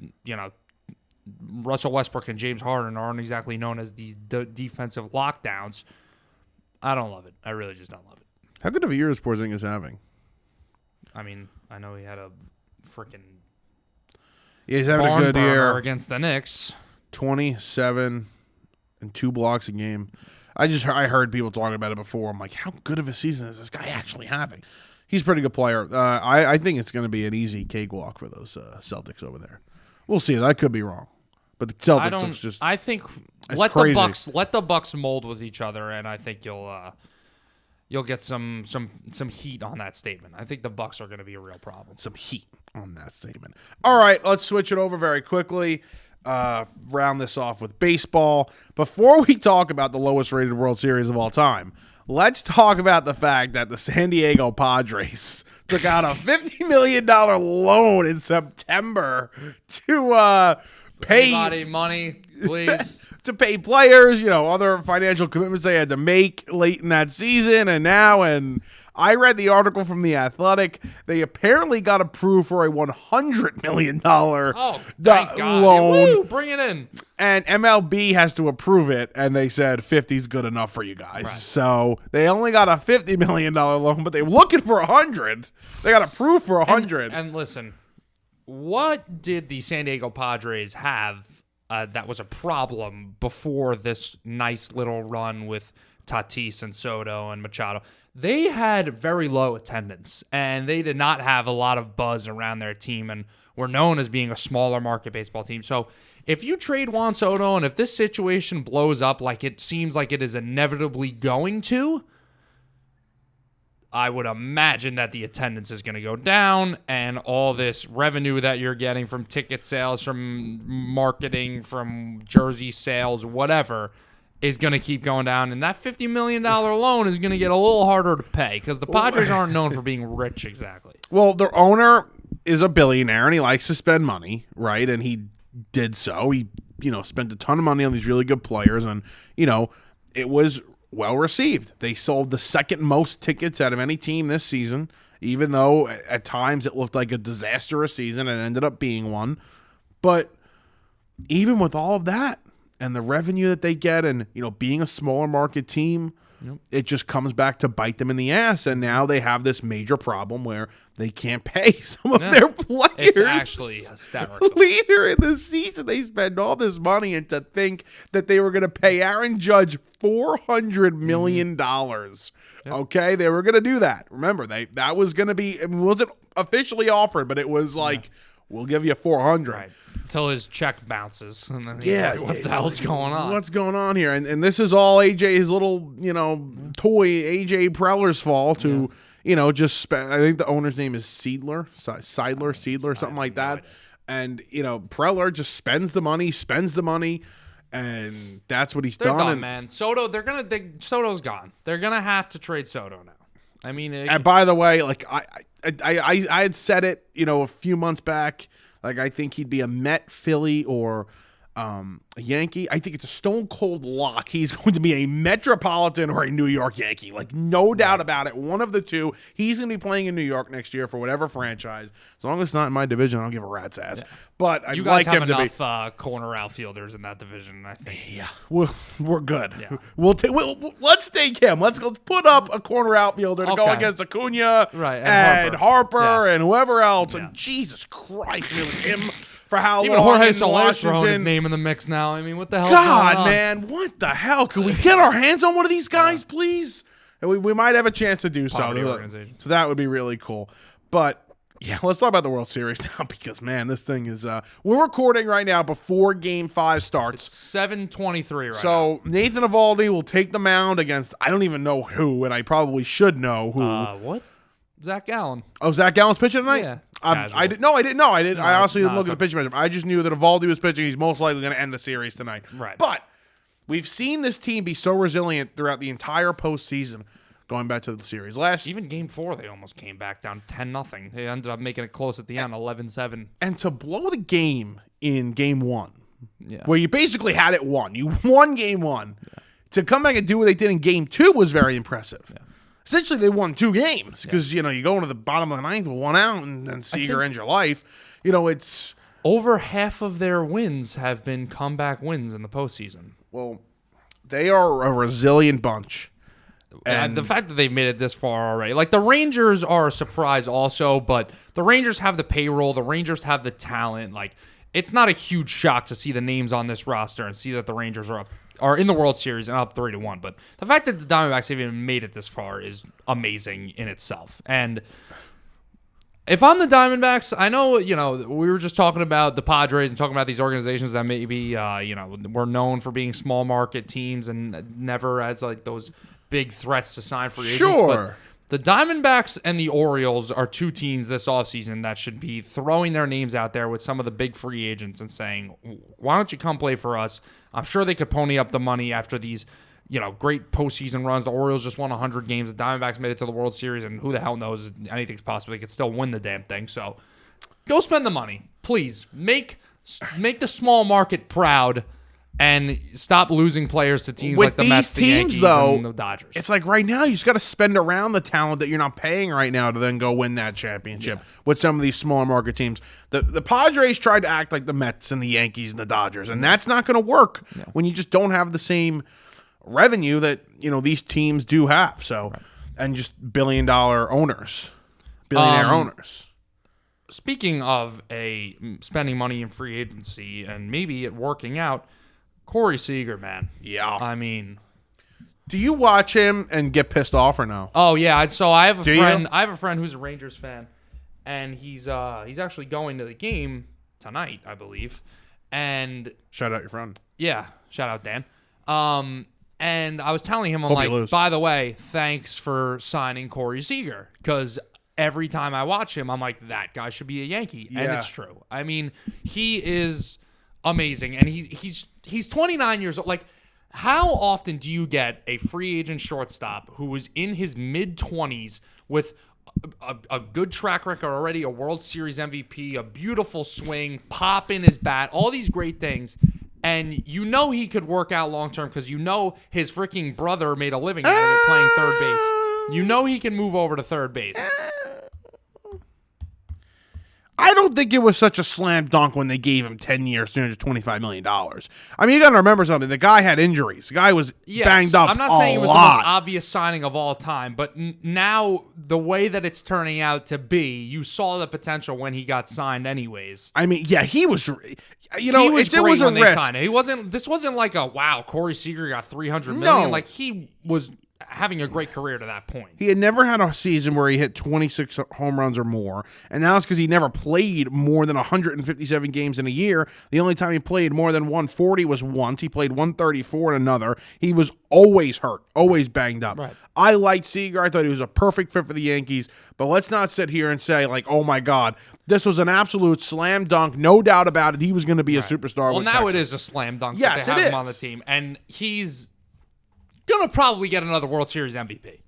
Speaker 2: Russell Westbrook and James Harden aren't exactly known as these defensive lockdowns. I don't love it. I really just don't love it.
Speaker 1: How good of a year is Porzingis having?
Speaker 2: I mean, I know he had a freaking
Speaker 1: he's having a good year
Speaker 2: against the Knicks.
Speaker 1: 27 and 2 blocks a game. I heard people talking about it before. I'm like, how good of a season is this guy actually having? He's a pretty good player. I think it's going to be an easy cakewalk for those Celtics over there. We'll see. I could be wrong. But the Celtics
Speaker 2: I think
Speaker 1: let
Speaker 2: the Bucks mold with each other, and I think you'll get some heat on that statement. I think the Bucks are going to be a real problem.
Speaker 1: Some heat on that statement. All right, let's switch it over very quickly. Round this off with baseball. Before we talk about the lowest rated World Series of all time, let's talk about the fact that the San Diego Padres took out a $50 million loan in September to pay
Speaker 2: anybody money, please.
Speaker 1: To pay players, other financial commitments they had to make late in that season. And I read the article from The Athletic. They apparently got approved for a $100 million loan.
Speaker 2: Woo, bring it in.
Speaker 1: And MLB has to approve it, and they said 50's good enough for you guys. Right. So they only got a $50 million loan, but they were looking for 100. They got approved for 100.
Speaker 2: And listen, what did the San Diego Padres have that was a problem before this nice little run with Tatis and Soto and Machado. They had very low attendance, and they did not have a lot of buzz around their team, and were known as being a smaller market baseball team. So if you trade Juan Soto, and if this situation blows up like it seems like it is inevitably going to, I would imagine that the attendance is going to go down, and all this revenue that you're getting from ticket sales, from marketing, from jersey sales, whatever, is going to keep going down. And that $50 million loan is going to get a little harder to pay because the Padres aren't known for being rich exactly.
Speaker 1: Well, their owner is a billionaire, and he likes to spend money, right? And he did so. He, spent a ton of money on these really good players, and, it was well received. They sold the second most tickets out of any team this season, even though at times it looked like a disastrous season and ended up being one. But even with all of that and the revenue that they get and, being a smaller market team, it just comes back to bite them in the ass. And now they have this major problem where they can't pay some of their players.
Speaker 2: It's actually hysterical.
Speaker 1: Later in the season, they spend all this money, and to think that they were going to pay Aaron Judge $400 million. Okay, they were going to do that. Remember, that was going to be. It wasn't officially offered, but it was like, we'll give you $400.
Speaker 2: Right. Until his check bounces. And then he's like, what the hell's going on?
Speaker 1: What's going on here? And this is all AJ's little, toy, AJ Preller's fault to, I think the owner's name is Seidler, something like that. And, Preller just spends the money, and that's what he's
Speaker 2: They're
Speaker 1: done.
Speaker 2: Done, man. Soto, Soto's gone. They're going to have to trade Soto now. I mean,
Speaker 1: and by the way, like I had said it, a few months back. Like, I think he'd be a Met, Philly, or a Yankee. I think it's a stone cold lock. He's going to be a Metropolitan or a New York Yankee. Like, no doubt about it. One of the two. He's going to be playing in New York next year for whatever franchise. As long as it's not in my division, I don't give a rat's ass. Yeah. But I'd like him to be.
Speaker 2: You guys have enough corner outfielders in that division, I think.
Speaker 1: Yeah, we're good. Yeah. Let's take him. Let's put up a corner outfielder to go against Acuna and Harper and whoever else. Yeah. And Jesus Christ, it was him for how
Speaker 2: even
Speaker 1: long.
Speaker 2: Jorge Soler's throwing his name in the mix now. I mean, what the hell?
Speaker 1: God, man, what the hell? Can we get our hands on one of these guys, please? And we might have a chance to do so. So that would be really cool. But yeah, let's talk about the World Series now because, man, this thing is we're recording right now before Game 5 starts.
Speaker 2: It's 7:23 right now.
Speaker 1: So Nathan Eovaldi will take the mound against I don't even know who, and I probably should know who.
Speaker 2: What? Zach Gallen.
Speaker 1: Oh, Zach Gallen's pitching tonight?
Speaker 2: Yeah.
Speaker 1: I didn't know. I honestly didn't look at the pitching matchup. I just knew that Eovaldi was pitching. He's most likely going to end the series tonight.
Speaker 2: Right.
Speaker 1: But we've seen this team be so resilient throughout the entire postseason. Going back to the series
Speaker 2: even Game 4, they almost came back down 10-0. They ended up making it close at the end, 11-7.
Speaker 1: And to blow the game in Game 1, where you basically had it won. You won Game 1. Yeah. To come back and do what they did in Game 2 was very impressive. Yeah. Essentially, they won 2 games because, you go into the bottom of the 9th with 1 out, and then Seager ends your life. It's
Speaker 2: over half of their wins have been comeback wins in the postseason.
Speaker 1: Well, they are a resilient bunch.
Speaker 2: And the fact that they've made it this far already. Like, the Rangers are a surprise also, but the Rangers have the payroll. The Rangers have the talent. Like, it's not a huge shock to see the names on this roster and see that the Rangers are in the World Series and up 3-1. But the fact that the Diamondbacks have even made it this far is amazing in itself. And if I'm the Diamondbacks, I know, we were just talking about the Padres and talking about these organizations that maybe, were known for being small market teams and never as, like, those big threats to sign free agents.
Speaker 1: Sure.
Speaker 2: But the Diamondbacks and the Orioles are 2 teams this offseason that should be throwing their names out there with some of the big free agents and saying, why don't you come play for us? I'm sure they could pony up the money after these, great postseason runs. The Orioles just won 100 games. The Diamondbacks made it to the World Series, and who the hell knows? Anything's possible. They could still win the damn thing. So go spend the money. Please. Make the small market proud. And stop losing players to teams like the Mets, the Yankees, and the Dodgers.
Speaker 1: It's like right now you just got to spend around the talent that you're not paying right now to then go win that championship with some of these smaller market teams. The Padres tried to act like the Mets and the Yankees and the Dodgers, and that's not going to work when you just don't have the same revenue that these teams do have. So, and just billionaire owners.
Speaker 2: speaking of spending money in free agency and maybe it working out, Corey Seager, man.
Speaker 1: Yeah.
Speaker 2: I mean,
Speaker 1: do you watch him and get pissed off or no?
Speaker 2: oh yeah. So I have a friend.
Speaker 1: You?
Speaker 2: I have a friend who's a Rangers fan, and he's actually going to the game tonight, I believe. And
Speaker 1: Shout out your friend.
Speaker 2: yeah, shout out Dan. And I was telling him, I'm
Speaker 1: Hope you
Speaker 2: like,
Speaker 1: lose.
Speaker 2: by the way, thanks for signing Corey Seager, because every time I watch him, I'm like, that guy should be a Yankee, and
Speaker 1: Yeah.
Speaker 2: it's true. I mean, he is amazing, and he's 29 years old. Like, how often do you get a free agent shortstop who was in his mid-20s with a good track record already, a World Series MVP, a beautiful swing, pop in his bat, all these great things, and you know he could work out long-term because you know his freaking brother made a living out of it playing third base. You know he can move over to third base.
Speaker 1: I don't think it was such a slam dunk when they gave him 10 years, $225 million. I mean, you got to remember something. The guy had injuries. The guy was
Speaker 2: Yes,
Speaker 1: banged up
Speaker 2: I'm not saying it was the
Speaker 1: lot.
Speaker 2: most obvious signing of all time, but now the way that it's turning out to be, you saw the potential when he got signed anyways.
Speaker 1: I mean, yeah, he was,
Speaker 2: He was
Speaker 1: it
Speaker 2: great
Speaker 1: was a
Speaker 2: when they
Speaker 1: risk.
Speaker 2: signed him. This wasn't like a, wow, Corey Seager got $300 million.
Speaker 1: No.
Speaker 2: Like, he was having a great career to that point.
Speaker 1: He had never had a season where he hit 26 home runs or more, and now it's because he never played more than 157 games in a year. The only time he played more than 140 was once. He played 134 in another. He was always hurt, always banged up.
Speaker 2: Right.
Speaker 1: I liked Seager. I thought he was a perfect fit for the Yankees, but let's not sit here and say, like, oh my God, this was an absolute slam dunk, no doubt about it. He was going to be a superstar.
Speaker 2: Well,
Speaker 1: with
Speaker 2: now
Speaker 1: Texas.
Speaker 2: it is a slam dunk
Speaker 1: Yes,
Speaker 2: that they
Speaker 1: it
Speaker 2: have him on
Speaker 1: is.
Speaker 2: the team, and he's gonna probably get another World Series MVP.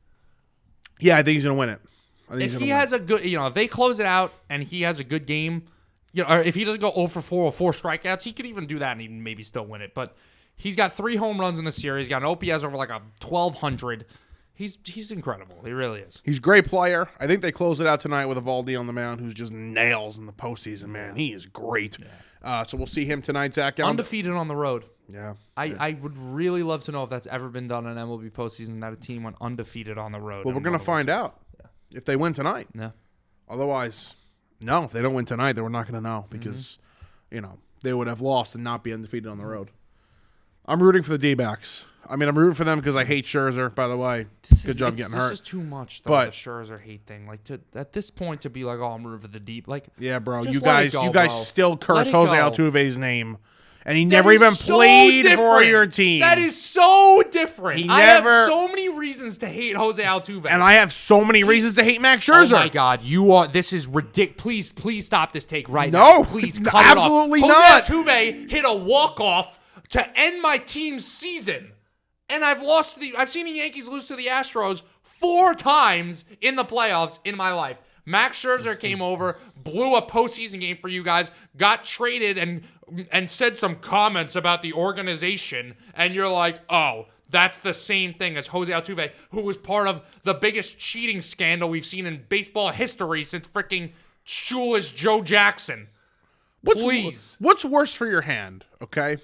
Speaker 1: Yeah, I think he's going to win it. I think
Speaker 2: If
Speaker 1: he's
Speaker 2: he
Speaker 1: gonna
Speaker 2: has a good, if they close it out and he has a good game, or if he doesn't go 0 for 4 or 4 strikeouts, he could even do that and even maybe still win it. But he's got 3 home runs in the series. He's got an OPS over like a 1,200. He's incredible. He really is.
Speaker 1: He's a great player. I think they close it out tonight with Evaldi on the mound, who's just nails in the postseason, man. He is great. So we'll see him tonight, Zach.
Speaker 2: Undefeated on the road.
Speaker 1: Yeah.
Speaker 2: I would really love to know if that's ever been done in MLB postseason, that a team went undefeated on the road.
Speaker 1: Well, we're going to find out if they win tonight.
Speaker 2: Yeah.
Speaker 1: Otherwise, no, if they don't win tonight, then we're not going to know because, they would have lost and not be undefeated on the road. I'm rooting for the D-backs. I mean, I'm rooting for them because I hate Scherzer, by the way. Good job getting hurt.
Speaker 2: This is too much, though,
Speaker 1: But-
Speaker 2: the Scherzer hate thing. Like, at this point, to be like, oh, I'm rooting for the deep. Like,
Speaker 1: Yeah, bro.
Speaker 2: just
Speaker 1: You
Speaker 2: let it
Speaker 1: guys,
Speaker 2: go,
Speaker 1: you guys
Speaker 2: bro.
Speaker 1: still
Speaker 2: Let
Speaker 1: curse
Speaker 2: it
Speaker 1: Jose
Speaker 2: go.
Speaker 1: Altuve's name, and he
Speaker 2: That
Speaker 1: never
Speaker 2: is
Speaker 1: even
Speaker 2: so
Speaker 1: played for
Speaker 2: different.
Speaker 1: your team.
Speaker 2: That is so different.
Speaker 1: He
Speaker 2: I
Speaker 1: never-
Speaker 2: have so many reasons to hate Jose Altuve.
Speaker 1: And I have so many reasons to hate Max
Speaker 2: Oh
Speaker 1: Scherzer.
Speaker 2: my God, this is ridiculous. Please stop this take right
Speaker 1: No,
Speaker 2: now. Please
Speaker 1: no,
Speaker 2: cut
Speaker 1: absolutely
Speaker 2: it off.
Speaker 1: not.
Speaker 2: Jose Altuve hit a walk-off to end my team's season. And I've seen the Yankees lose to the Astros 4 times in the playoffs in my life. Max Scherzer came over, blew a postseason game for you guys, got traded and said some comments about the organization, and you're like, oh, that's the same thing as Jose Altuve, who was part of the biggest cheating scandal we've seen in baseball history since freaking shoeless Joe Jackson. Please.
Speaker 1: What's worse for your hand, okay?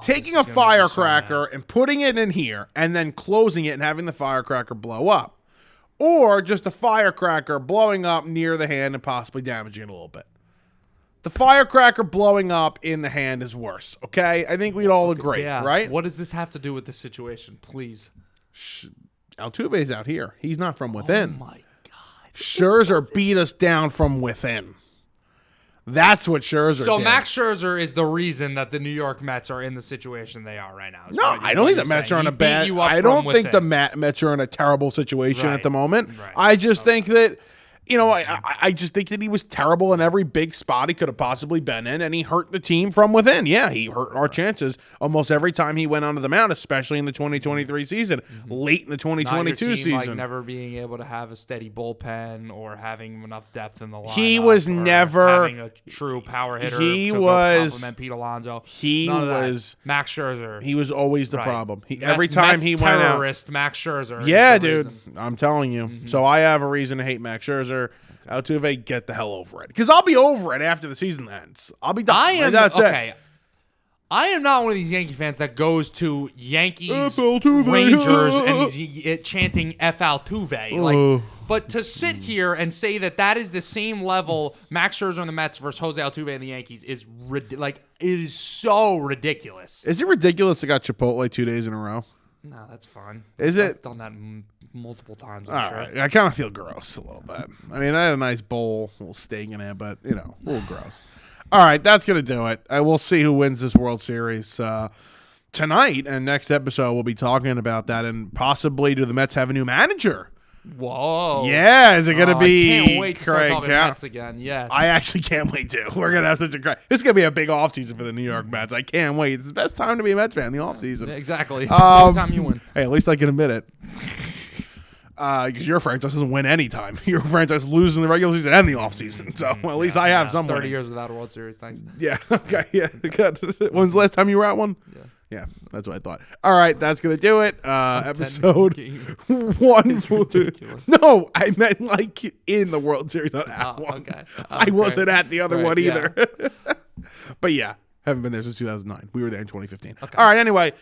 Speaker 1: Taking a
Speaker 2: is gonna be so
Speaker 1: firecracker and putting it in here and then closing it and having the firecracker blow up. Or just a firecracker blowing up near the hand and possibly damaging it a little bit. The firecracker blowing up in the hand is worse, okay? I think we'd all agree,
Speaker 2: Yeah.
Speaker 1: right?
Speaker 2: What does this have to do with this situation? Please.
Speaker 1: Altuve's out here. He's not from within.
Speaker 2: Oh my God.
Speaker 1: Scherzer beat us down from within. That's what Scherzer
Speaker 2: So
Speaker 1: did.
Speaker 2: Max Scherzer is the reason that the New York Mets are in the situation they are right now. is
Speaker 1: No,
Speaker 2: what
Speaker 1: I don't think the
Speaker 2: you're
Speaker 1: Mets
Speaker 2: saying.
Speaker 1: are in a
Speaker 2: He beat
Speaker 1: bad.
Speaker 2: you up
Speaker 1: I
Speaker 2: from
Speaker 1: don't think the
Speaker 2: within.
Speaker 1: Mets are in a terrible situation
Speaker 2: Right,
Speaker 1: at the moment.
Speaker 2: right.
Speaker 1: I just think that, I just think that he was terrible in every big spot he could have possibly been in, and he hurt the team from within. Yeah, he hurt our chances almost every time he went onto the mound, especially in the 2023 season, late in the
Speaker 2: Not your
Speaker 1: 2022
Speaker 2: team,
Speaker 1: season.
Speaker 2: like never being able to have a steady bullpen or having enough depth in the lineup.
Speaker 1: He was
Speaker 2: or
Speaker 1: never-
Speaker 2: having a true power hitter.
Speaker 1: He
Speaker 2: to
Speaker 1: was-
Speaker 2: compliment Pete Alonso.
Speaker 1: he
Speaker 2: None of that.
Speaker 1: was-
Speaker 2: Max Scherzer.
Speaker 1: He was always the
Speaker 2: Right.
Speaker 1: problem.
Speaker 2: Met-
Speaker 1: Every time
Speaker 2: Mets
Speaker 1: he went out.
Speaker 2: terrorist Max Scherzer. is
Speaker 1: Yeah,
Speaker 2: the
Speaker 1: dude.
Speaker 2: reason.
Speaker 1: I'm telling you. So I have a reason to hate Max Scherzer. Altuve, get the hell over it. Because I'll be over it after the season ends. I'll be done.
Speaker 2: I am
Speaker 1: That's
Speaker 2: okay.
Speaker 1: it.
Speaker 2: I am not one of these Yankee fans that goes to Yankees
Speaker 1: F. Altuve.
Speaker 2: Rangers and is chanting F Altuve. Like But to sit here and say that is the same level Max Scherzer and the Mets versus Jose Altuve and the Yankees is it is so ridiculous.
Speaker 1: Is it ridiculous they got Chipotle 2 days in a row?
Speaker 2: No, that's fine.
Speaker 1: Is it?
Speaker 2: I've done that multiple times,
Speaker 1: All
Speaker 2: I'm sure.
Speaker 1: right. I kind of feel gross a little bit. I mean, I had a nice bowl, a little steak in it, but, a little gross. All right, that's going to do it. We'll see who wins this World Series tonight, and next episode we'll be talking about that, and possibly do the Mets have a new manager?
Speaker 2: Whoa.
Speaker 1: Yeah, is it going to be
Speaker 2: I can't wait to start
Speaker 1: Craig
Speaker 2: talking
Speaker 1: Count?
Speaker 2: Mets again, yes.
Speaker 1: I actually can't wait to. We're going to have such a great... This is going to be a big offseason for the New York Mets. I can't wait. It's the best time to be a Mets fan, the offseason.
Speaker 2: Exactly. Every time you win.
Speaker 1: Hey, at least I can admit it. Because your franchise doesn't win any time. Your franchise loses in the regular season and the offseason. So, well, at least I have some
Speaker 2: 30
Speaker 1: winning.
Speaker 2: years without a World Series, thanks.
Speaker 1: Yeah, okay, yeah, good. When's the last time you were at one? Yeah, that's what I thought. All right, that's going to do it. Episode 1.
Speaker 2: Ridiculous.
Speaker 1: No, I meant like in the World Series, not at one.
Speaker 2: Okay.
Speaker 1: I wasn't at the other one
Speaker 2: yeah.
Speaker 1: either. But yeah, haven't been there since 2009. We were there in 2015. Okay. All right, anyway,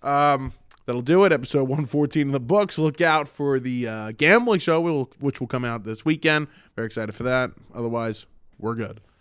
Speaker 1: that'll do it. Episode 114 in the books. Look out for the gambling show, which will come out this weekend. Very excited for that. Otherwise, we're good.